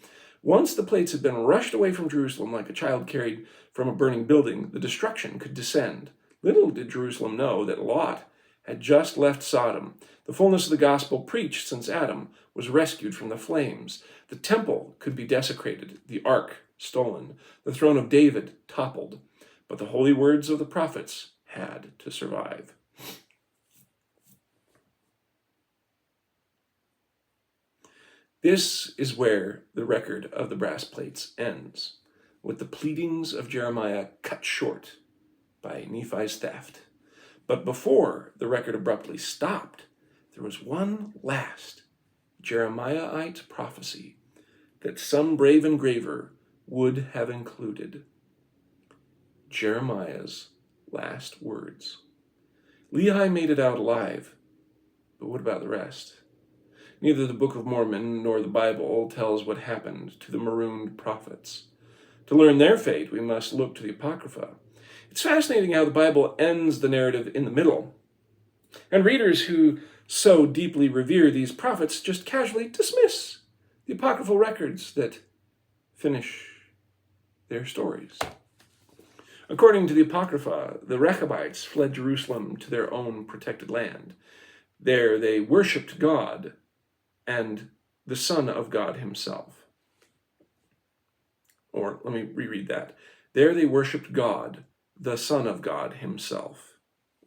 Once the plates had been rushed away from Jerusalem like a child carried from a burning building, the destruction could descend. Little did Jerusalem know that Lot had just left Sodom. The fullness of the gospel preached since Adam was rescued from the flames. The temple could be desecrated, the ark stolen, the throne of David toppled, but the holy words of the prophets had to survive. This is where the record of the brass plates ends, with the pleadings of Jeremiah cut short by Nephi's theft. But before the record abruptly stopped, there was one last Jeremiahite prophecy that some brave engraver would have included. Jeremiah's last words. Lehi made it out alive, but what about the rest? Neither the Book of Mormon nor the Bible tells what happened to the marooned prophets. To learn their fate, we must look to the Apocrypha. It's fascinating how the Bible ends the narrative in the middle. And readers who so deeply revere these prophets just casually dismiss the apocryphal records that finish their stories. According to the Apocrypha, the Rechabites fled Jerusalem to their own protected land. There they worshipped God and the Son of God himself. Or let me reread that. There they worshipped God, the Son of God himself.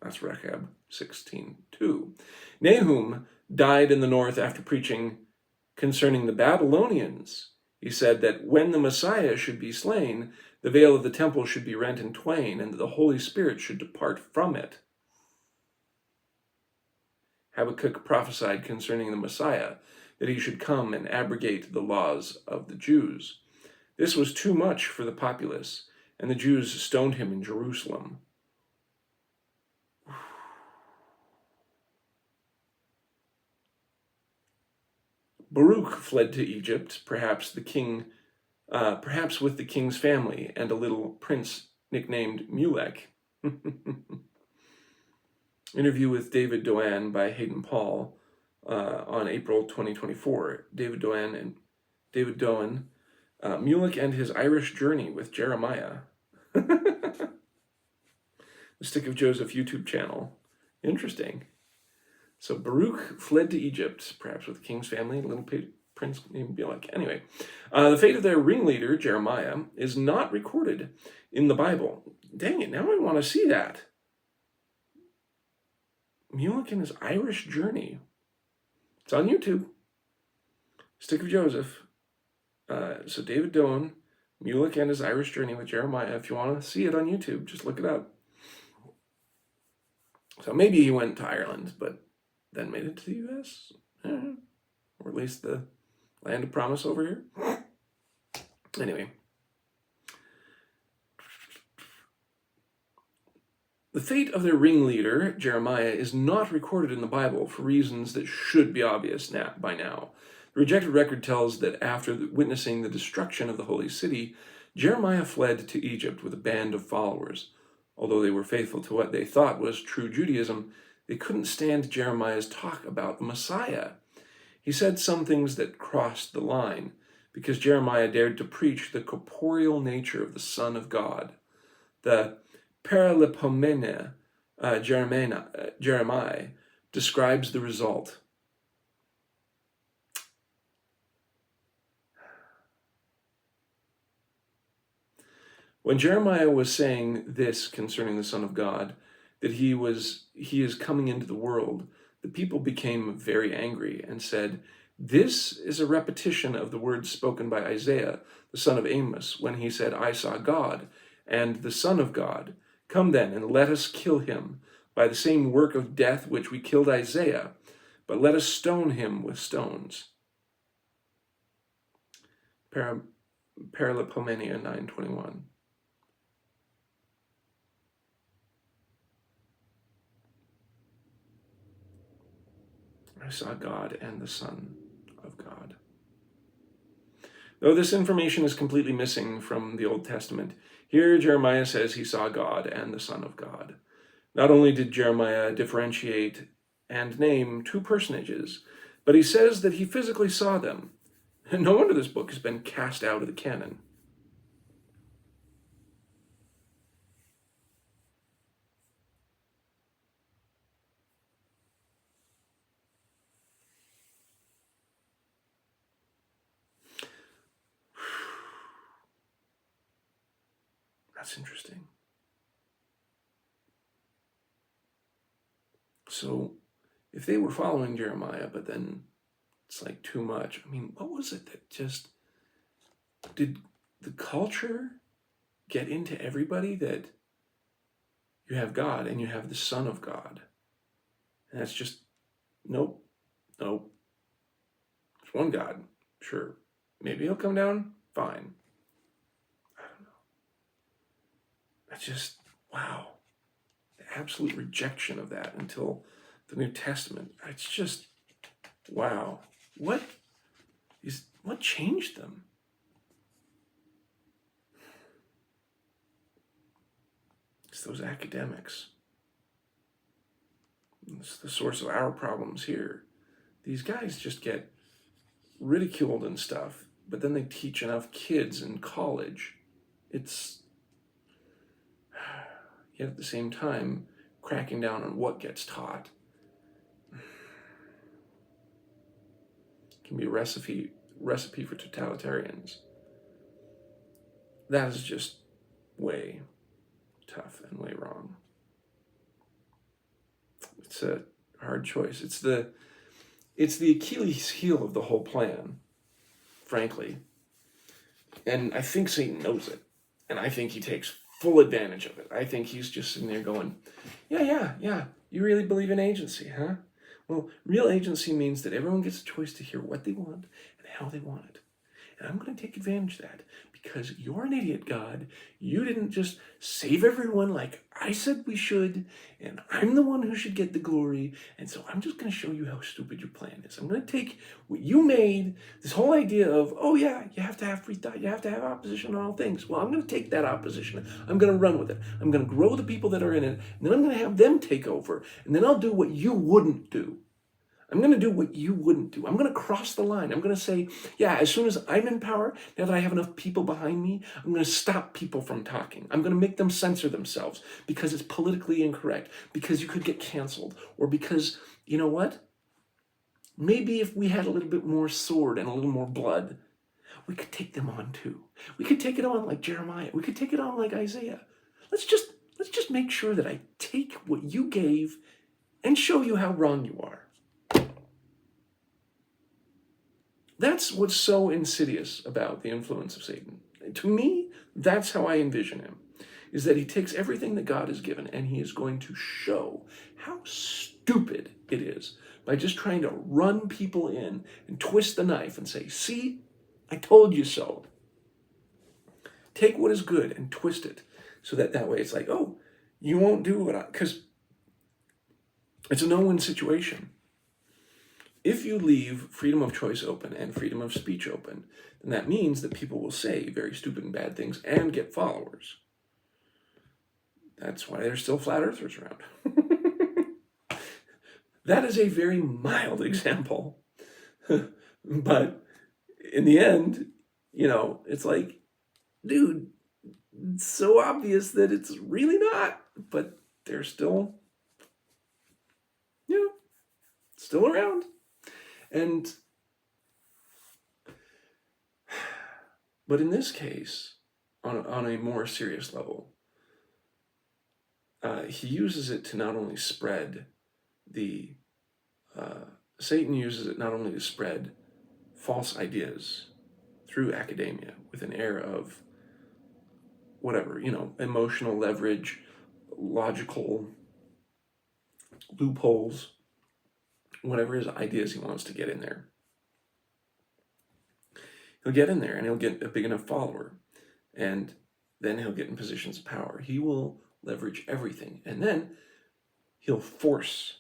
That's Rechab 16:2. Nahum died in the north after preaching concerning the Babylonians. He said that when the Messiah should be slain, the veil of the temple should be rent in twain, and the Holy Spirit should depart from it. Habakkuk prophesied concerning the Messiah that he should come and abrogate the laws of the Jews. This was too much for the populace, and the Jews stoned him in Jerusalem. Baruch fled to Egypt, perhaps with the king's family and a little prince nicknamed Mulek. Interview with David Doan by Hayden Paul on April 2024. David Doan, Mulek and his Irish journey with Jeremiah. The Stick of Joseph YouTube channel. Interesting. So Baruch fled to Egypt, perhaps with the king's family, a little prince named Mulek. Anyway, the fate of their ringleader, Jeremiah, is not recorded in the Bible. Dang it, now I want to see that. Mulek and his Irish journey. It's on YouTube. Stick of Joseph. So David Doan, Mulek and his Irish journey with Jeremiah. If you want to see it on YouTube, just look it up. So maybe he went to Ireland, but then made it to the U.S., or at least the land of promise over here. Anyway. The fate of their ringleader, Jeremiah, is not recorded in the Bible for reasons that should be obvious by now. The rejected record tells that after witnessing the destruction of the holy city, Jeremiah fled to Egypt with a band of followers. Although they were faithful to what they thought was true Judaism, they couldn't stand Jeremiah's talk about the Messiah. He said some things that crossed the line, because Jeremiah dared to preach the corporeal nature of the Son of God. The Paralipomene Jeremiah describes the result. When Jeremiah was saying this concerning the Son of God, that he is coming into the world, the people became very angry and said, "This is a repetition of the words spoken by Isaiah, the son of Amos, when he said, 'I saw God and the Son of God. Come then, and let us kill him by the same work of death which we killed Isaiah, but let us stone him with stones.'" Paralipomenia 9:21. I saw God and the Son of God. Though this information is completely missing from the Old Testament, here Jeremiah says he saw God and the Son of God. Not only did Jeremiah differentiate and name two personages, but he says that he physically saw them. No wonder this book has been cast out of the canon. That's interesting. So, if they were following Jeremiah, but then it's like too much. I mean, what was it that just... Did the culture get into everybody that you have God and you have the Son of God? And that's just, nope. There's one God, sure. Maybe he'll come down, fine. I don't know. That's just, wow. The absolute rejection of that until the New Testament. It's just, wow. What changed them? It's those academics. It's the source of our problems here. These guys just get ridiculed and stuff, but then they teach enough kids in college. It's, yet at the same time, cracking down on what gets taught can be a recipe for totalitarians. That is just way tough and way wrong. It's a hard choice. It's the Achilles heel of the whole plan, frankly. And I think Satan knows it. And I think he takes full advantage of it. I think he's just sitting there going, yeah. You really believe in agency, huh? Well, real agency means that everyone gets a choice to hear what they want and how they want it. And I'm going to take advantage of that because you're an idiot, God. You didn't just save everyone like I said we should, and I'm the one who should get the glory. And so I'm just going to show you how stupid your plan is. I'm going to take what you made, this whole idea of, oh yeah, you have to have free thought, you have to have opposition on all things. Well, I'm going to take that opposition. I'm going to run with it. I'm going to grow the people that are in it, and then I'm going to have them take over, and then I'll do what you wouldn't do. I'm going to do what you wouldn't do. I'm going to cross the line. I'm going to say, yeah, as soon as I'm in power, now that I have enough people behind me, I'm going to stop people from talking. I'm going to make them censor themselves because it's politically incorrect, because you could get canceled, or because, you know what? Maybe if we had a little bit more sword and a little more blood, we could take them on too. We could take it on like Jeremiah. We could take it on like Isaiah. Let's just make sure that I take what you gave and show you how wrong you are. That's what's so insidious about the influence of Satan. To me, that's how I envision him, is that he takes everything that God has given and he is going to show how stupid it is by just trying to run people in and twist the knife and say, see, I told you so. Take what is good and twist it so that way it's like, oh, you won't do what because it's a no-win situation. If you leave freedom of choice open and freedom of speech open, then that means that people will say very stupid and bad things and get followers. That's why there's still flat earthers around. That is a very mild example. But in the end, it's like, dude, it's so obvious that it's really not, but they're still, still around. But in this case, on a more serious level, he uses it to not only spread Satan uses it not only to spread false ideas through academia with an air of whatever, emotional leverage, logical loopholes, whatever his ideas he wants to get in there. He'll get in there and he'll get a big enough follower, and then he'll get in positions of power. He will leverage everything, and then he'll force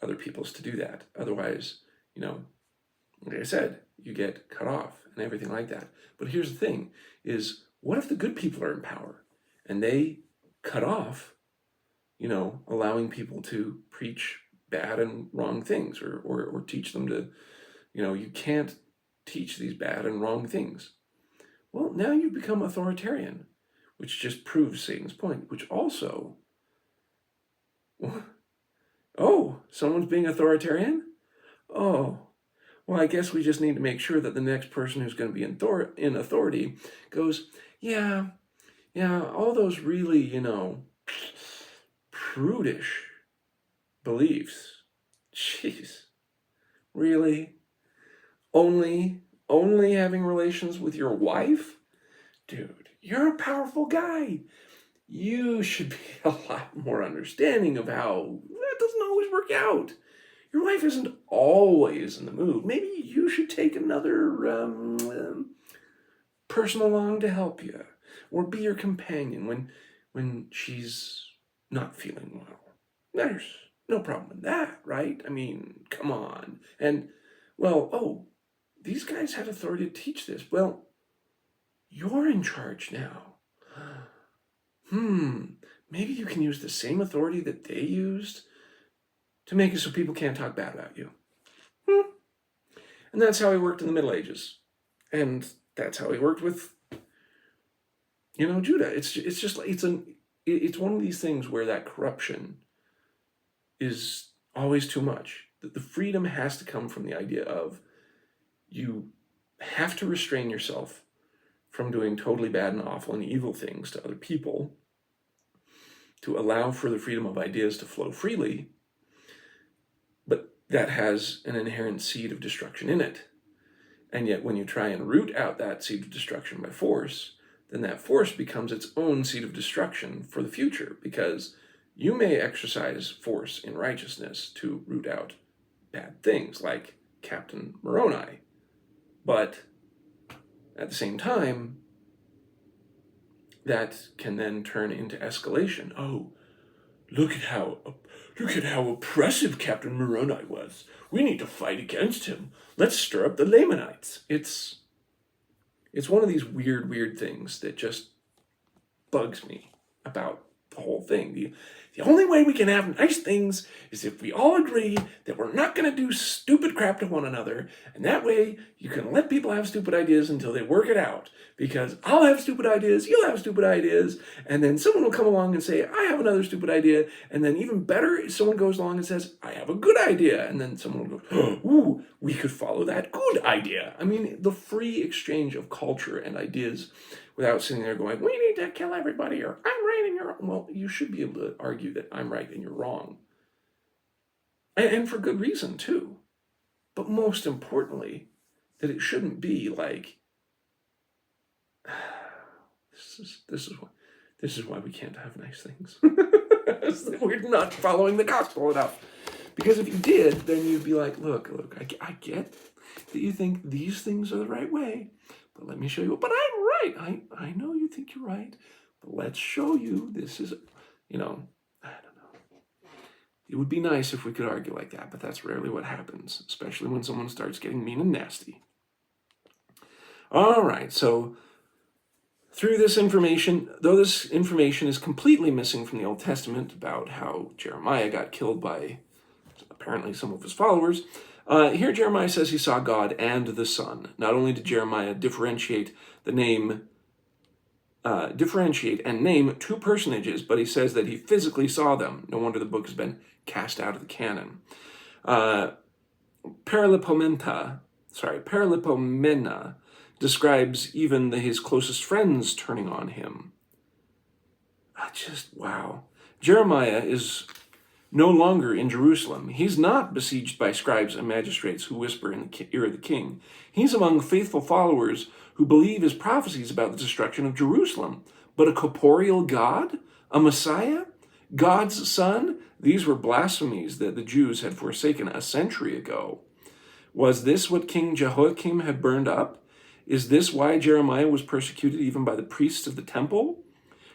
other peoples to do that. Otherwise, like I said, you get cut off and everything like that. But here's the thing is, what if the good people are in power and they cut off, allowing people to preach bad and wrong things or teach them to, you can't teach these bad and wrong things. Well, now you become authoritarian, which just proves Satan's point, which also, oh, someone's being authoritarian? Oh, well, I guess we just need to make sure that the next person who's going to be in authority goes, yeah, all those really, prudish beliefs. Jeez, really? Only having relations with your wife? Dude, you're a powerful guy. You should be a lot more understanding of how that doesn't always work out. Your wife isn't always in the mood. Maybe you should take another person along to help you, or be your companion when she's not feeling well. There's no problem with that, right? I mean, come on. And, these guys had authority to teach this. Well, you're in charge now. maybe you can use the same authority that they used to make it so people can't talk bad about you. And that's how he worked in the Middle Ages. And that's how he worked with, Judah. It's just like, it's one of these things where that corruption is always too much. The freedom has to come from the idea of you have to restrain yourself from doing totally bad and awful and evil things to other people to allow for the freedom of ideas to flow freely, but that has an inherent seed of destruction in it. And yet when you try and root out that seed of destruction by force, then that force becomes its own seed of destruction for the future, because you may exercise force in righteousness to root out bad things like Captain Moroni, but at the same time, that can then turn into escalation. Oh, look at how oppressive Captain Moroni was. We need to fight against him. Let's stir up the Lamanites. It's one of these weird things that just bugs me about the whole thing. The only way we can have nice things is if we all agree that we're not going to do stupid crap to one another, and that way you can let people have stupid ideas until they work it out. Because I'll have stupid ideas, you'll have stupid ideas, and then someone will come along and say, I have another stupid idea, and then even better, someone goes along and says, I have a good idea, and then someone will go, ooh, we could follow that good idea. I mean, the free exchange of culture and ideas without sitting there going, we need to kill everybody, or I'm right and you're wrong. Well, you should be able to argue that I'm right and you're wrong. And for good reason, too. But most importantly, that it shouldn't be like, this is why we can't have nice things. We're not following the gospel enough. Because if you did, then you'd be like, look, I get that you think these things are the right way, but let me show you. But I'm right. I know you think you're right, but let's show you this is, I don't know. It would be nice if we could argue like that, but that's rarely what happens, especially when someone starts getting mean and nasty. All right, so through this information, though this information is completely missing from the Old Testament about how Jeremiah got killed by apparently some of his followers, here Jeremiah says he saw God and the Son. Not only did Jeremiah differentiate and name two personages, but he says that he physically saw them. No wonder the book has been cast out of the canon. Paralipomena describes even his closest friends turning on him. Wow. Jeremiah is no longer in Jerusalem. He's not besieged by scribes and magistrates who whisper in the ear of the king. He's among faithful followers who believe his prophecies about the destruction of Jerusalem. But a corporeal God? A Messiah? God's son? These were blasphemies that the Jews had forsaken a century ago. Was this what King Jehoiakim had burned up? Is this why Jeremiah was persecuted even by the priests of the temple?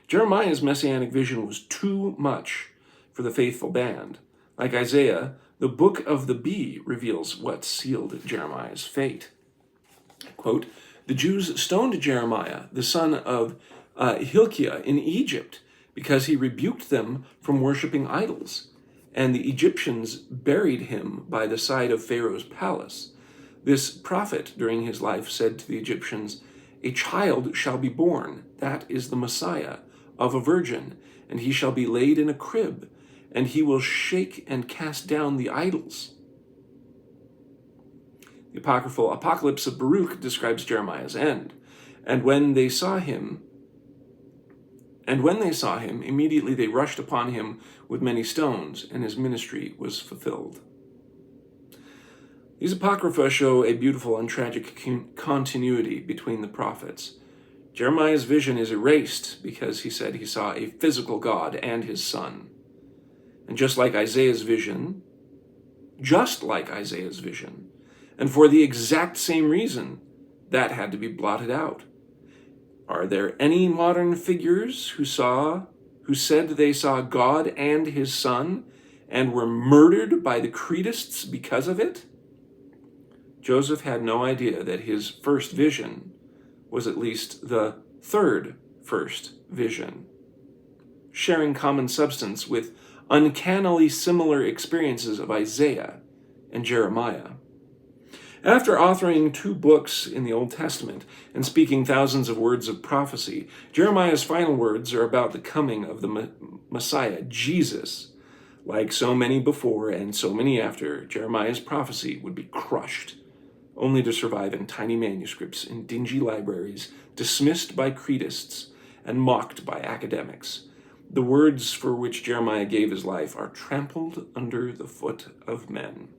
Jeremiah's messianic vision was too much for the faithful band. Like Isaiah, the book of the bee reveals what sealed Jeremiah's fate. Quote, the Jews stoned Jeremiah, the son of Hilkiah, in Egypt, because he rebuked them from worshiping idols. And the Egyptians buried him by the side of Pharaoh's palace. This prophet, during his life, said to the Egyptians, a child shall be born, that is the Messiah, of a virgin, and he shall be laid in a crib, and he will shake and cast down the idols. The apocryphal Apocalypse of Baruch describes Jeremiah's end. And when they saw him, immediately they rushed upon him with many stones, and his ministry was fulfilled. These apocrypha show a beautiful and tragic continuity between the prophets. Jeremiah's vision is erased because he said he saw a physical God and his son. And just like Isaiah's vision, and for the exact same reason, that had to be blotted out. Are there any modern figures who said they saw God and his son and were murdered by the creedists because of it? Joseph had no idea that his first vision was at least the third first vision. sharing common substance with uncannily similar experiences of Isaiah and Jeremiah. After authoring 2 books in the Old Testament and speaking thousands of words of prophecy, Jeremiah's final words are about the coming of the Messiah, Jesus. Like so many before and so many after, Jeremiah's prophecy would be crushed, only to survive in tiny manuscripts in dingy libraries, dismissed by critists and mocked by academics. The words for which Jeremiah gave his life are trampled under the foot of men.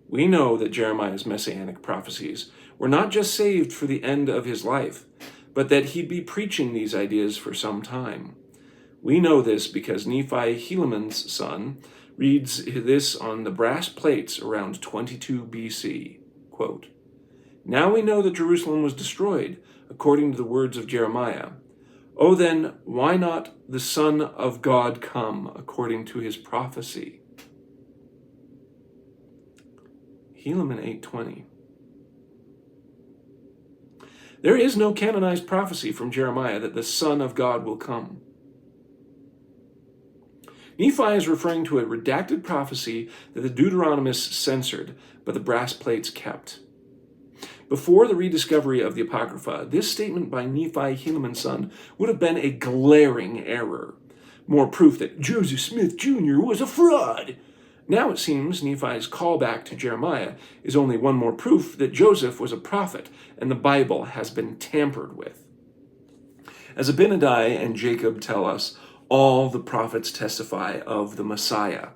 We know that Jeremiah's messianic prophecies were not just saved for the end of his life, but that he'd be preaching these ideas for some time. We know this because Nephi, Helaman's son, reads this on the brass plates around 22 BC. Quote, "Now we know that Jerusalem was destroyed, according to the words of Jeremiah. Oh, then, why not the Son of God come, according to his prophecy?" Helaman 8:20. There is no canonized prophecy from Jeremiah that the Son of God will come. Nephi is referring to a redacted prophecy that the Deuteronomists censored, but the brass plates kept. Before the rediscovery of the Apocrypha, this statement by Nephi, Helaman's son, would have been a glaring error. More proof that Joseph Smith Jr. was a fraud. Now it seems Nephi's callback to Jeremiah is only one more proof that Joseph was a prophet and the Bible has been tampered with. As Abinadi and Jacob tell us, all the prophets testify of the Messiah.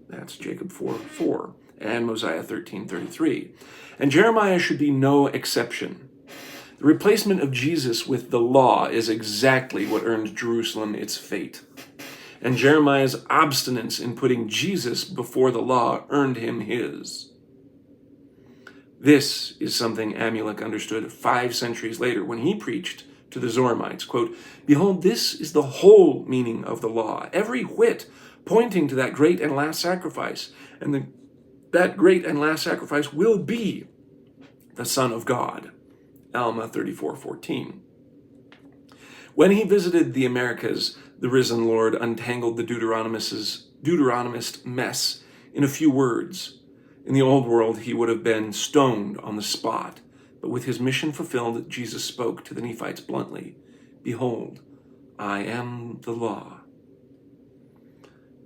That's Jacob 4:4 and Mosiah 13:33. And Jeremiah should be no exception. The replacement of Jesus with the law is exactly what earned Jerusalem its fate. And Jeremiah's obstinance in putting Jesus before the law earned him his. This is something Amulek understood 5 centuries later when he preached to the Zoramites. Quote, "Behold, this is the whole meaning of the law, every whit pointing to that great and last sacrifice, and that great and last sacrifice will be the Son of God." Alma 34:14. When he visited the Americas, the risen Lord untangled the Deuteronomist mess in a few words. In the old world, he would have been stoned on the spot. But with his mission fulfilled, Jesus spoke to the Nephites bluntly, "Behold, I am the law."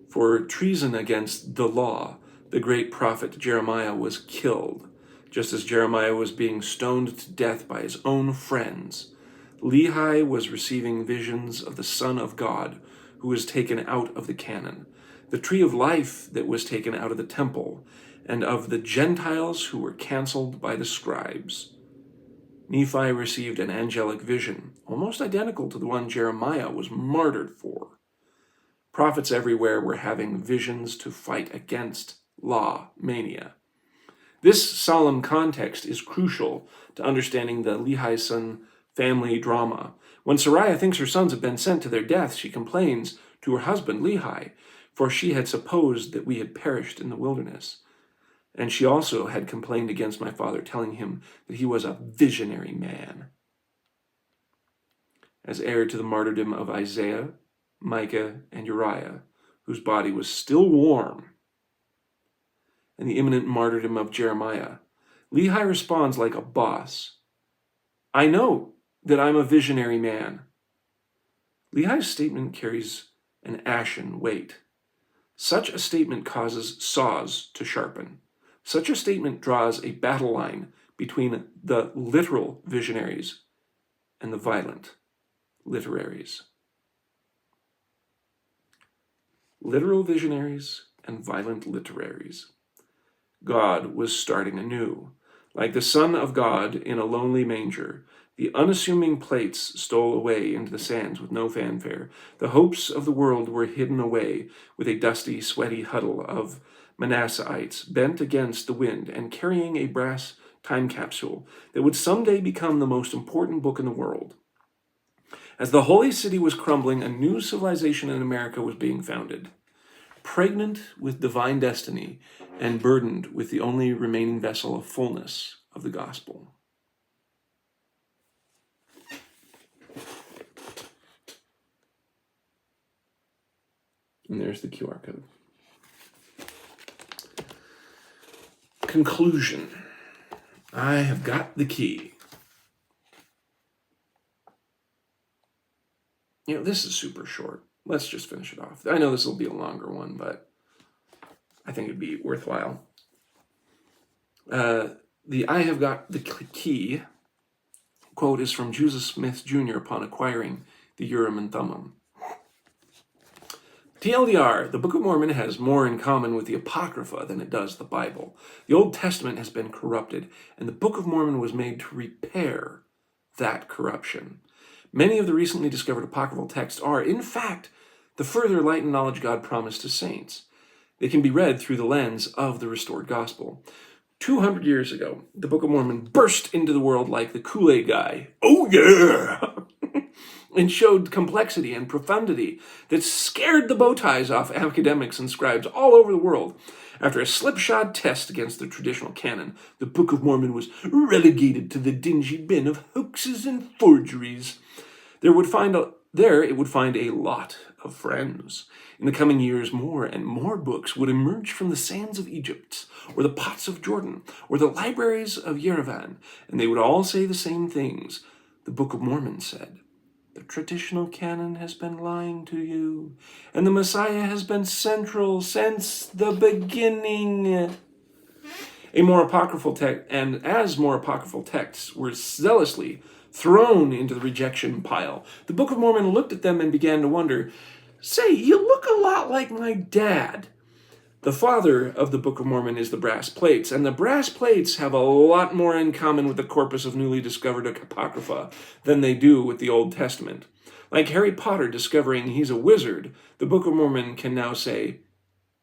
For treason against the law, the great prophet Jeremiah was killed, just as Jeremiah was being stoned to death by his own friends. Lehi was receiving visions of the Son of God, who was taken out of the canon, the tree of life that was taken out of the temple, and of the Gentiles who were canceled by the scribes. Nephi received an angelic vision, almost identical to the one Jeremiah was martyred for. Prophets everywhere were having visions to fight against law mania. This solemn context is crucial to understanding the Lehi-son family drama. When Sariah thinks her sons have been sent to their death, she complains to her husband Lehi, for she had supposed that we had perished in the wilderness. And she also had complained against my father, telling him that he was a visionary man. As heir to the martyrdom of Isaiah, Micah, and Uriah, whose body was still warm, and the imminent martyrdom of Jeremiah, Lehi responds like a boss. "I know that I'm a visionary man." Lehi's statement carries an ashen weight. Such a statement causes saws to sharpen. Such a statement draws a battle line between the literal visionaries and the violent literaries. Literal visionaries and violent literaries. God was starting anew. Like the Son of God in a lonely manger, the unassuming plates stole away into the sands with no fanfare. The hopes of the world were hidden away with a dusty, sweaty huddle of Manasseites bent against the wind and carrying a brass time capsule that would someday become the most important book in the world. As the holy city was crumbling, a new civilization in America was being founded, pregnant with divine destiny and burdened with the only remaining vessel of fullness of the gospel. And there's the QR code. Conclusion. I have got the key. This is super short. Let's just finish it off. I know this will be a longer one, but I think it'd be worthwhile. The I have got the key quote is from Joseph Smith Jr. upon acquiring the Urim and Thummim. TLDR, the Book of Mormon has more in common with the Apocrypha than it does the Bible. The Old Testament has been corrupted, and the Book of Mormon was made to repair that corruption. Many of the recently discovered apocryphal texts are, in fact, the further light and knowledge God promised to saints. They can be read through the lens of the restored gospel. 200 years ago, the Book of Mormon burst into the world like the Kool-Aid guy. Oh yeah! And showed complexity and profundity that scared the bow ties off academics and scribes all over the world. After a slipshod test against the traditional canon, the Book of Mormon was relegated to the dingy bin of hoaxes and forgeries. There it would find a lot of friends. In the coming years, more and more books would emerge from the sands of Egypt, or the pots of Jordan, or the libraries of Yerevan, and they would all say the same things. The Book of Mormon said, "The traditional canon has been lying to you, and the Messiah has been central since the beginning." As more apocryphal texts were zealously thrown into the rejection pile, the Book of Mormon looked at them and began to wonder, "Say, you look a lot like my dad." The father of the Book of Mormon is the brass plates, and the brass plates have a lot more in common with the corpus of newly discovered Apocrypha than they do with the Old Testament. Like Harry Potter discovering he's a wizard, the Book of Mormon can now say,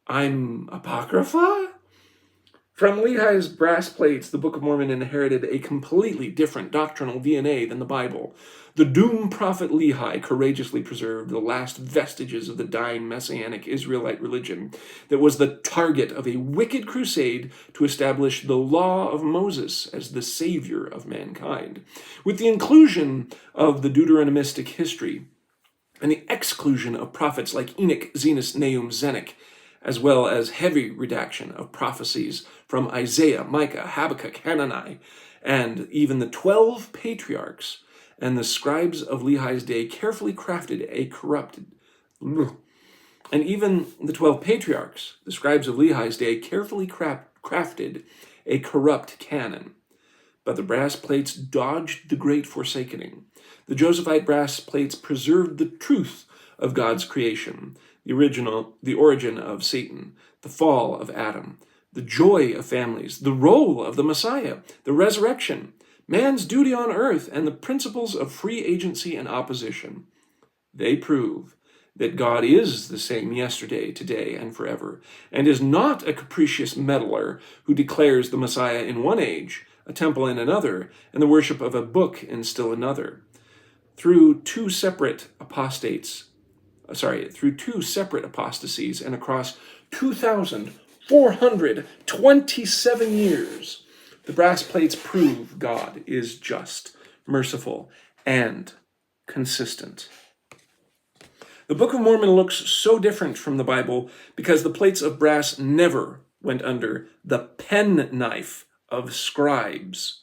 "I'm Apocrypha?" From Lehi's brass plates, the Book of Mormon inherited a completely different doctrinal DNA than the Bible. The doomed prophet Lehi courageously preserved the last vestiges of the dying Messianic Israelite religion that was the target of a wicked crusade to establish the law of Moses as the savior of mankind. With the inclusion of the Deuteronomistic history and the exclusion of prophets like Enoch, Zenos, Nahum, Zenock, as well as heavy redaction of prophecies from Isaiah, Micah, Habakkuk, Hanani, and even the 12 patriarchs and the scribes of Lehi's day carefully crafted a corrupted canon. But the brass plates dodged the great forsakening. The Josephite brass plates preserved the truth of God's creation, the origin of Satan, the fall of Adam, the joy of families, the role of the Messiah, the resurrection, man's duty on earth, and the principles of free agency and opposition. They prove that God is the same yesterday, today, and forever, and is not a capricious meddler who declares the Messiah in one age, a temple in another, and the worship of a book in still another. Through two separate apostasies and across 2,427 years, the brass plates prove God is just, merciful, and consistent. The Book of Mormon looks so different from the Bible because the plates of brass never went under the penknife of scribes.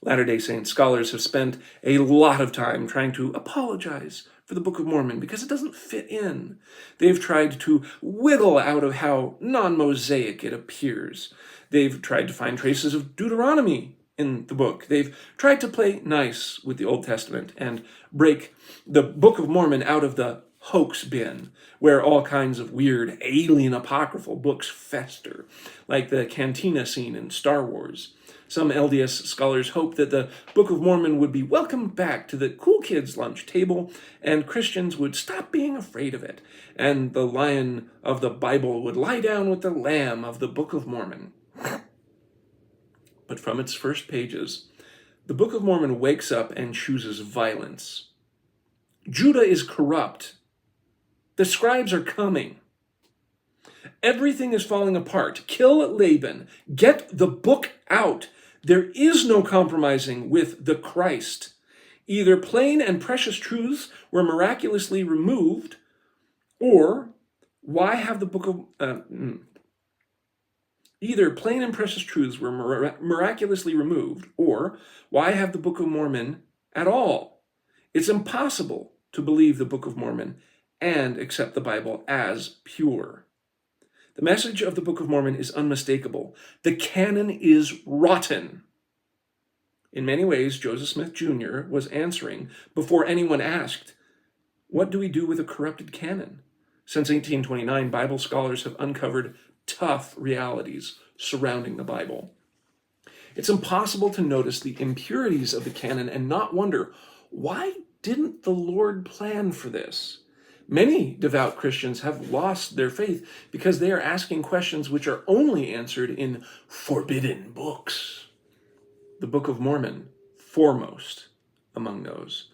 Latter-day Saint scholars have spent a lot of time trying to apologize for the Book of Mormon because it doesn't fit in. They've tried to wiggle out of how non-Mosaic it appears. They've tried to find traces of Deuteronomy in the book. They've tried to play nice with the Old Testament and break the Book of Mormon out of the hoax bin, where all kinds of weird alien apocryphal books fester, like the cantina scene in Star Wars. Some LDS scholars hope that the Book of Mormon would be welcomed back to the cool kids' lunch table, and Christians would stop being afraid of it, and the lion of the Bible would lie down with the lamb of the Book of Mormon. But from its first pages, the Book of Mormon wakes up and chooses violence. Judah is corrupt. The scribes are coming. Everything is falling apart. Kill Laban. Get the book out. There is no compromising with the Christ. Either plain and precious truths were miraculously removed, or Why have the Book of... Either plain and precious truths were miraculously removed, or why have the Book of Mormon at all? It's impossible to believe the Book of Mormon and accept the Bible as pure. The message of the Book of Mormon is unmistakable. The canon is rotten. In many ways, Joseph Smith Jr. was answering before anyone asked, what do we do with a corrupted canon? Since 1829, Bible scholars have uncovered tough realities surrounding the Bible. It's impossible to notice the impurities of the canon and not wonder, why didn't the Lord plan for this? Many devout Christians have lost their faith because they are asking questions which are only answered in forbidden books. The Book of Mormon, foremost among those.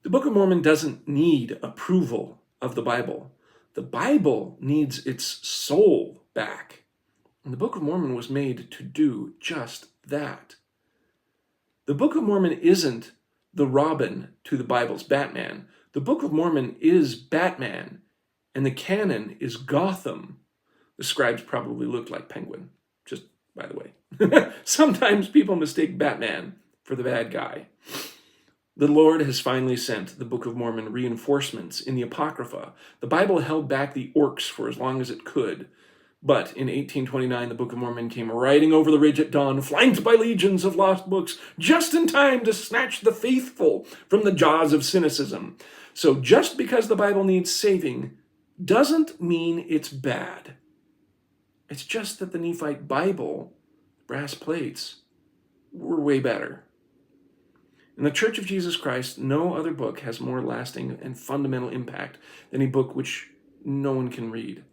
The Book of Mormon doesn't need approval of the Bible. The Bible needs its soul back. And the Book of Mormon was made to do just that. The Book of Mormon isn't the Robin to the Bible's Batman. The Book of Mormon is Batman, and the canon is Gotham. The scribes probably looked like Penguin, just by the way. Sometimes people mistake Batman for the bad guy. The Lord has finally sent the Book of Mormon reinforcements in the Apocrypha. The Bible held back the orcs for as long as it could. But in 1829, the Book of Mormon came riding over the ridge at dawn, flanked by legions of lost books, just in time to snatch the faithful from the jaws of cynicism. So just because the Bible needs saving doesn't mean it's bad. It's just that the Nephite Bible, brass plates, were way better. In the Church of Jesus Christ, no other book has more lasting and fundamental impact than a book which no one can read.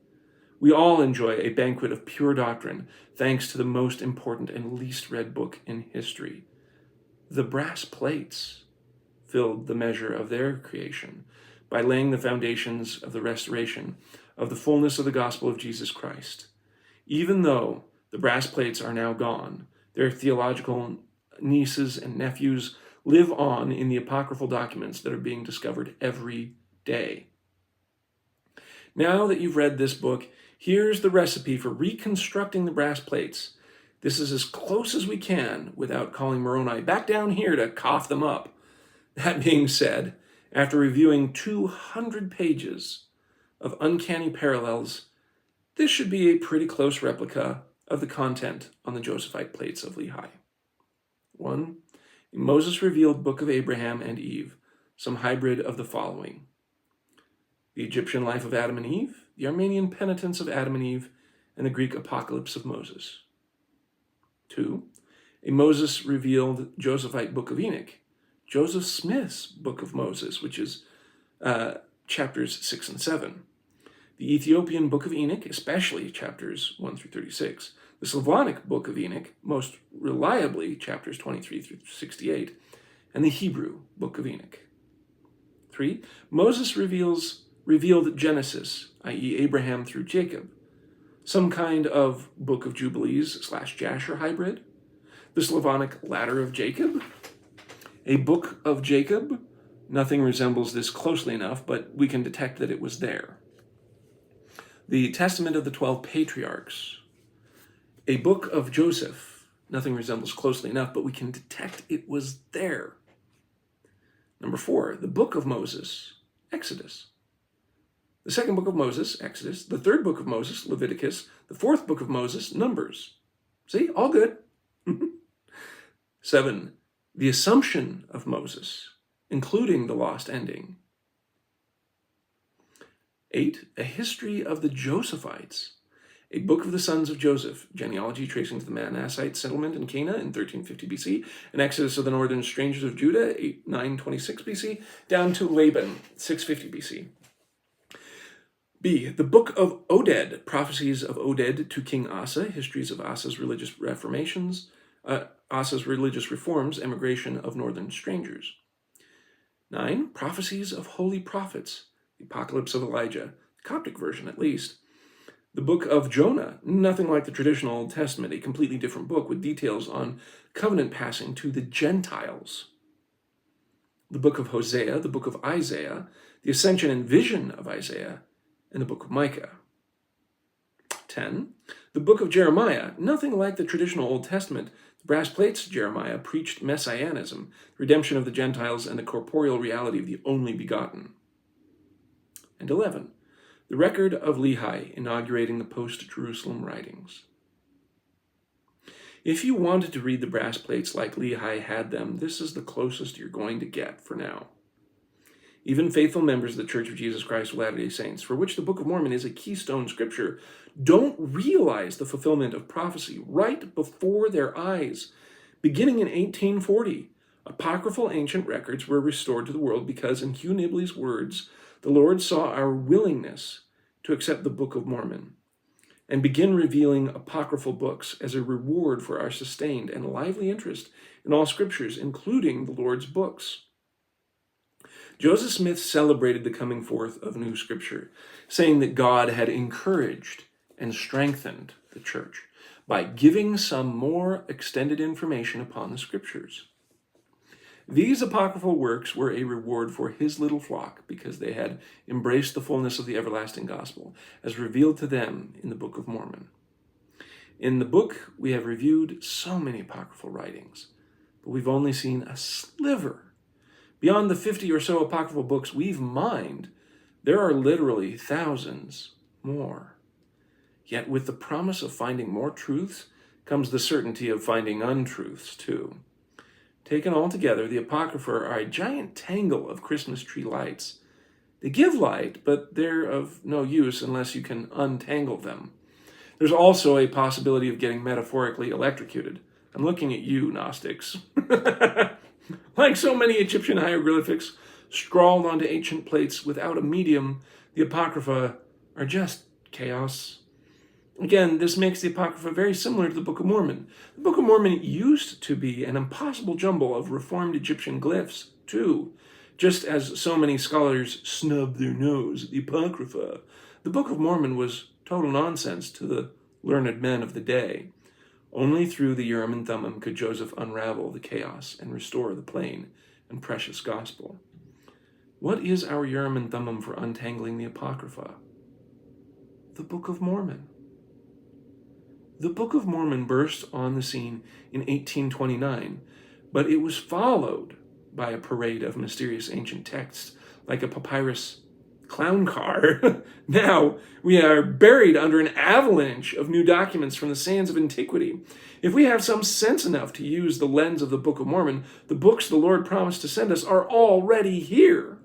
We all enjoy a banquet of pure doctrine, thanks to the most important and least read book in history. The brass plates filled the measure of their creation by laying the foundations of the restoration of the fullness of the gospel of Jesus Christ. Even though the brass plates are now gone, their theological nieces and nephews live on in the apocryphal documents that are being discovered every day. Now that you've read this book, here's the recipe for reconstructing the brass plates. This is as close as we can without calling Moroni back down here to cough them up. That being said, after reviewing 200 pages of uncanny parallels, this should be a pretty close replica of the content on the Josephite plates of Lehi. 1. A Moses-revealed book of Abraham and Eve, some hybrid of the following: the Egyptian life of Adam and Eve, the Armenian penitence of Adam and Eve, and the Greek apocalypse of Moses. 2. A Moses-revealed Josephite book of Enoch, Joseph Smith's book of Moses, which is chapters 6 and 7. The Ethiopian book of Enoch, especially chapters 1 through 36. The Slavonic book of Enoch, most reliably chapters 23 through 68. And the Hebrew book of Enoch. 3. Moses revealed Genesis, i.e. Abraham through Jacob. Some kind of Book of Jubilees / Jasher hybrid. The Slavonic Ladder of Jacob. A Book of Jacob. Nothing resembles this closely enough, but we can detect that it was there. The Testament of the 12 Patriarchs. A Book of Joseph. Nothing resembles closely enough, but we can detect it was there. Number 4, the Book of Moses, Exodus. The second book of Moses, Exodus. The third book of Moses, Leviticus. The fourth book of Moses, Numbers. See, all good. 7, the Assumption of Moses, including the lost ending. 8, a history of the Josephites. A book of the sons of Joseph, genealogy tracing to the Manassite settlement in Cana in 1350 BC, an exodus of the northern strangers of Judah, 926 BC, down to Laban, 650 BC. B, the Book of Oded, prophecies of Oded to King Asa, histories of Asa's religious reforms, emigration of northern strangers. 9, prophecies of holy prophets, the apocalypse of Elijah, the Coptic version at least. The book of Jonah, nothing like the traditional Old Testament, a completely different book with details on covenant passing to the Gentiles. The book of Hosea, the book of Isaiah, the ascension and vision of Isaiah, and the book of Micah. 10. The book of Jeremiah, nothing like the traditional Old Testament. The brass plates of Jeremiah preached messianism, redemption of the Gentiles, and the corporeal reality of the only begotten. And 11. The record of Lehi inaugurating the post-Jerusalem writings. If you wanted to read the brass plates like Lehi had them, this is the closest you're going to get for now. Even faithful members of the Church of Jesus Christ of Latter-day Saints, for which the Book of Mormon is a keystone scripture, don't realize the fulfillment of prophecy right before their eyes. Beginning in 1840, apocryphal ancient records were restored to the world because, in Hugh Nibley's words, the Lord saw our willingness to accept the Book of Mormon and begin revealing apocryphal books as a reward for our sustained and lively interest in all scriptures, including the Lord's books. Joseph Smith celebrated the coming forth of new scripture, saying that God had encouraged and strengthened the church by giving some more extended information upon the scriptures. These apocryphal works were a reward for his little flock because they had embraced the fullness of the everlasting gospel as revealed to them in the Book of Mormon. In the book, we have reviewed so many apocryphal writings, but we've only seen a sliver. Beyond the 50 or so apocryphal books we've mined, there are literally thousands more. Yet with the promise of finding more truths comes the certainty of finding untruths too. Taken all together, the Apocrypha are a giant tangle of Christmas tree lights. They give light, but they're of no use unless you can untangle them. There's also a possibility of getting metaphorically electrocuted. I'm looking at you, Gnostics. Like so many Egyptian hieroglyphics scrawled onto ancient plates without a medium, the Apocrypha are just chaos. Again, this makes the Apocrypha very similar to the Book of Mormon. The Book of Mormon used to be an impossible jumble of reformed Egyptian glyphs, too. Just as so many scholars snub their nose at the Apocrypha, the Book of Mormon was total nonsense to the learned men of the day. Only through the Urim and Thummim could Joseph unravel the chaos and restore the plain and precious gospel. What is our Urim and Thummim for untangling the Apocrypha? The Book of Mormon. The Book of Mormon burst on the scene in 1829, but it was followed by a parade of mysterious ancient texts like a papyrus clown car. Now we are buried under an avalanche of new documents from the sands of antiquity. If we have some sense enough to use the lens of the Book of Mormon, the books the Lord promised to send us are already here.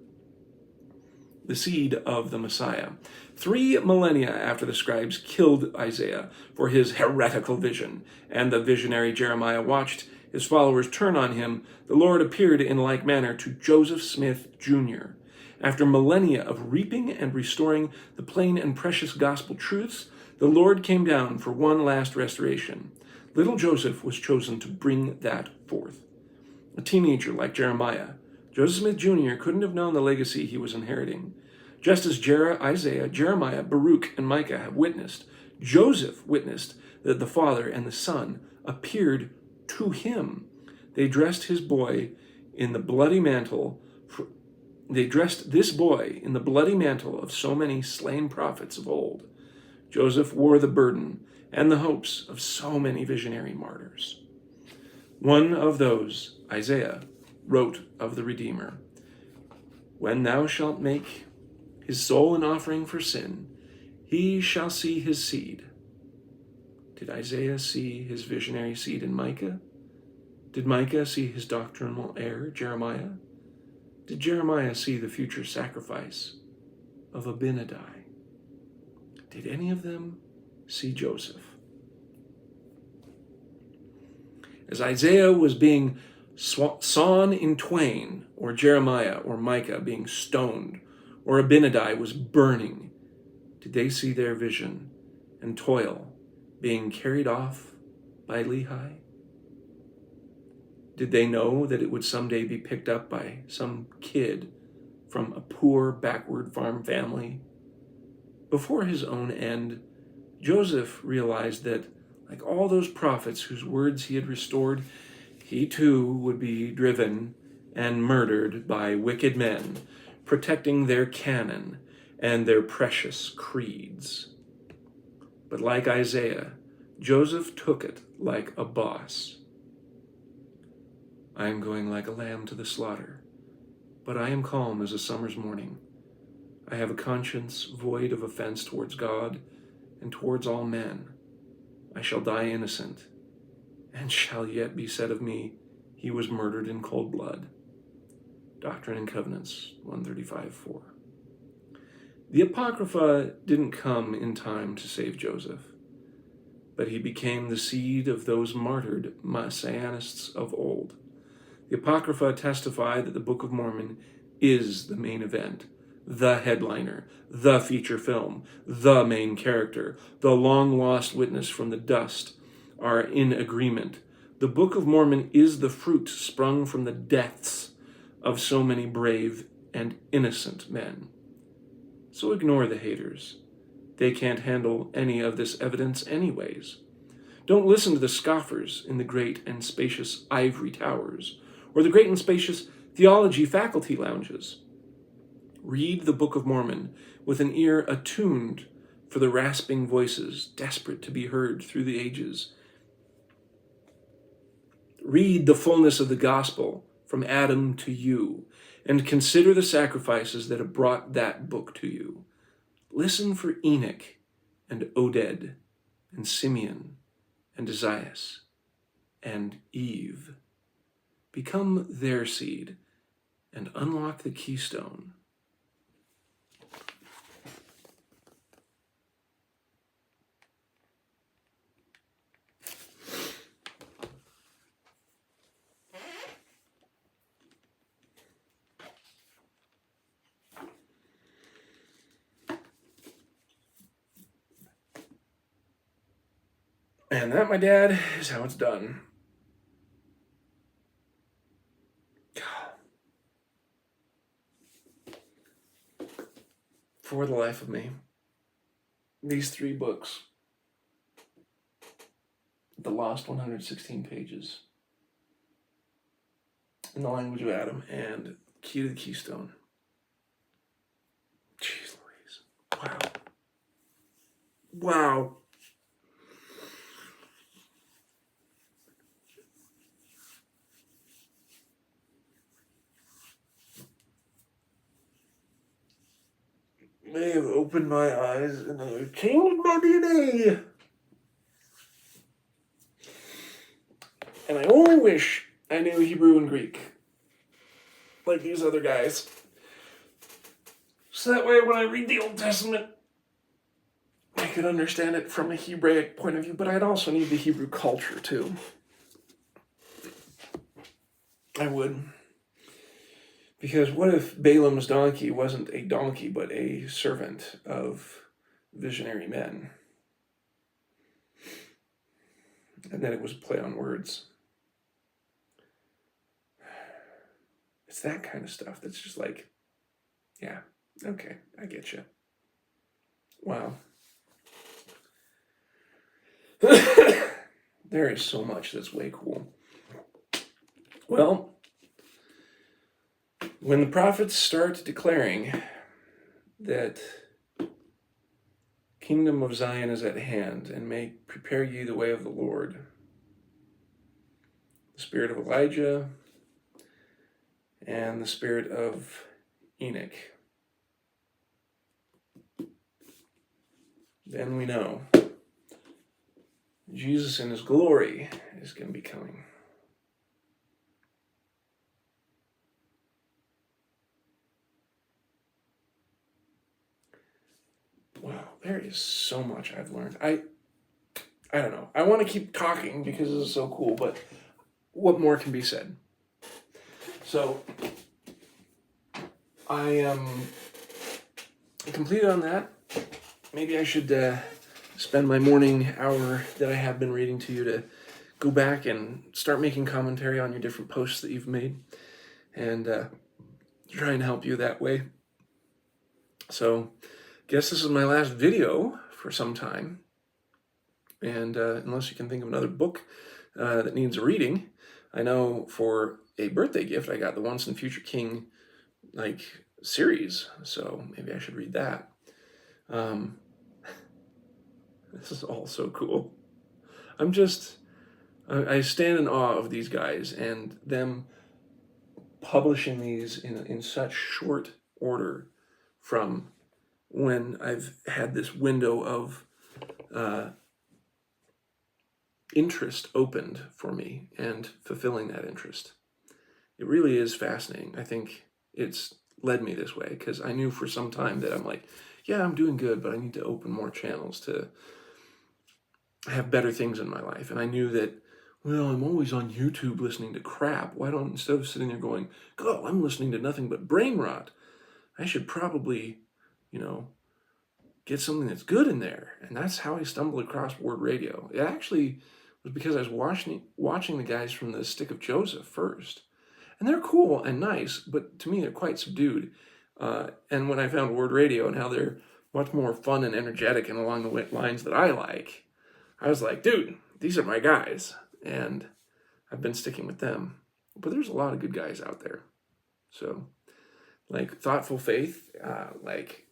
The seed of the Messiah. 3 millennia after the scribes killed Isaiah for his heretical vision, and the visionary Jeremiah watched his followers turn on him, the Lord appeared in like manner to Joseph Smith, Jr. After millennia of reaping and restoring the plain and precious gospel truths, the Lord came down for one last restoration. Little Joseph was chosen to bring that forth. A teenager like Jeremiah, Joseph Smith Jr. couldn't have known the legacy he was inheriting. Just as Isaiah, Jeremiah, Baruch, and Micah have witnessed, Joseph witnessed that the Father and the Son appeared to him. They dressed his boy in the bloody mantle. They dressed this boy in the bloody mantle of so many slain prophets of old. Joseph wore the burden and the hopes of so many visionary martyrs. One of those, Isaiah, wrote of the Redeemer, "When thou shalt make his soul an offering for sin, he shall see his seed." Did Isaiah see his visionary seed in Micah? Did Micah see his doctrinal heir, Jeremiah? Did Jeremiah see the future sacrifice of Abinadi? Did any of them see Joseph? As Isaiah was being sawn in twain, or Jeremiah or Micah being stoned, or Abinadi was burning, did they see their vision and toil being carried off by Lehi? Did they know that it would someday be picked up by some kid from a poor, backward farm family? Before his own end, Joseph realized that, like all those prophets whose words he had restored, he too would be driven and murdered by wicked men, protecting their canon and their precious creeds. But like Isaiah, Joseph took it like a boss. I am going like a lamb to the slaughter, but I am calm as a summer's morning. I have a conscience void of offense towards God and towards all men. I shall die innocent, and shall yet be said of me, he was murdered in cold blood. Doctrine and Covenants 135:4. The Apocrypha didn't come in time to save Joseph, but he became the seed of those martyred messianists of old. The Apocrypha testify that the Book of Mormon is the main event, the headliner, the feature film, the main character. The long-lost witness from the dust are in agreement. The Book of Mormon is the fruit sprung from the deaths of so many brave and innocent men. So ignore the haters. They can't handle any of this evidence anyways. Don't listen to the scoffers in the great and spacious ivory towers, or the great and spacious theology faculty lounges. Read the Book of Mormon with an ear attuned for the rasping voices desperate to be heard through the ages. Read the fullness of the gospel from Adam to you, and consider the sacrifices that have brought that book to you. Listen for Enoch and Oded and Simeon and Josiah and Eve. Become their seed and unlock the Keystone. And that, my dad, is how it's done. For the life of me, these 3 books, the lost 116 pages, in the language of Adam, and Key to the Keystone. Jeez Louise. Wow. Wow. They have opened my eyes and they have changed my DNA. And I only wish I knew Hebrew and Greek, like these other guys. So that way when I read the Old Testament, I could understand it from a Hebraic point of view, but I'd also need the Hebrew culture too. I would. Because what if Balaam's donkey wasn't a donkey, but a servant of visionary men? And then it was a play on words. It's that kind of stuff that's just like, yeah, okay, I get you. Wow. There is so much that's way cool. Well, when the prophets start declaring that kingdom of Zion is at hand and may prepare ye the way of the Lord, the spirit of Elijah and the spirit of Enoch, then we know Jesus in his glory is going to be coming. Wow, there is so much I've learned. I don't know. I want to keep talking because this is so cool, but what more can be said? So, I am completed on that. Maybe I should spend my morning hour that I have been reading to you to go back and start making commentary on your different posts that you've made and try and help you that way. So, guess this is my last video for some time, and unless you can think of another book that needs reading, I know for a birthday gift I got the Once and Future King series, so maybe I should read that. Um, this is all so cool. I stand in awe of these guys and them publishing these in such short order from when I've had this window of interest opened for me and fulfilling that interest. It really is fascinating. I think it's led me this way because I knew for some time that I'm like, yeah, I'm doing good, but I need to open more channels to have better things in my life. And I knew that, well, I'm always on YouTube listening to crap. Why don't, instead of sitting there going, God, I'm listening to nothing but brain rot, I should probably, you know, get something that's good in there. And that's how I stumbled across Word Radio. It actually was because I was watching the guys from the Stick of Joseph first. And they're cool and nice, but to me, they're quite subdued. And when I found Word Radio and how they're much more fun and energetic and along the lines that I like, I was like, dude, these are my guys. And I've been sticking with them. But there's a lot of good guys out there. So, like Thoughtful Faith, like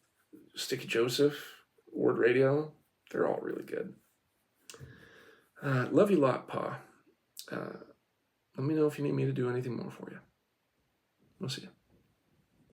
Sticky Joseph, Word Radio, they're all really good. Love you a lot, Pa. Let me know if you need me to do anything more for you. We'll see you.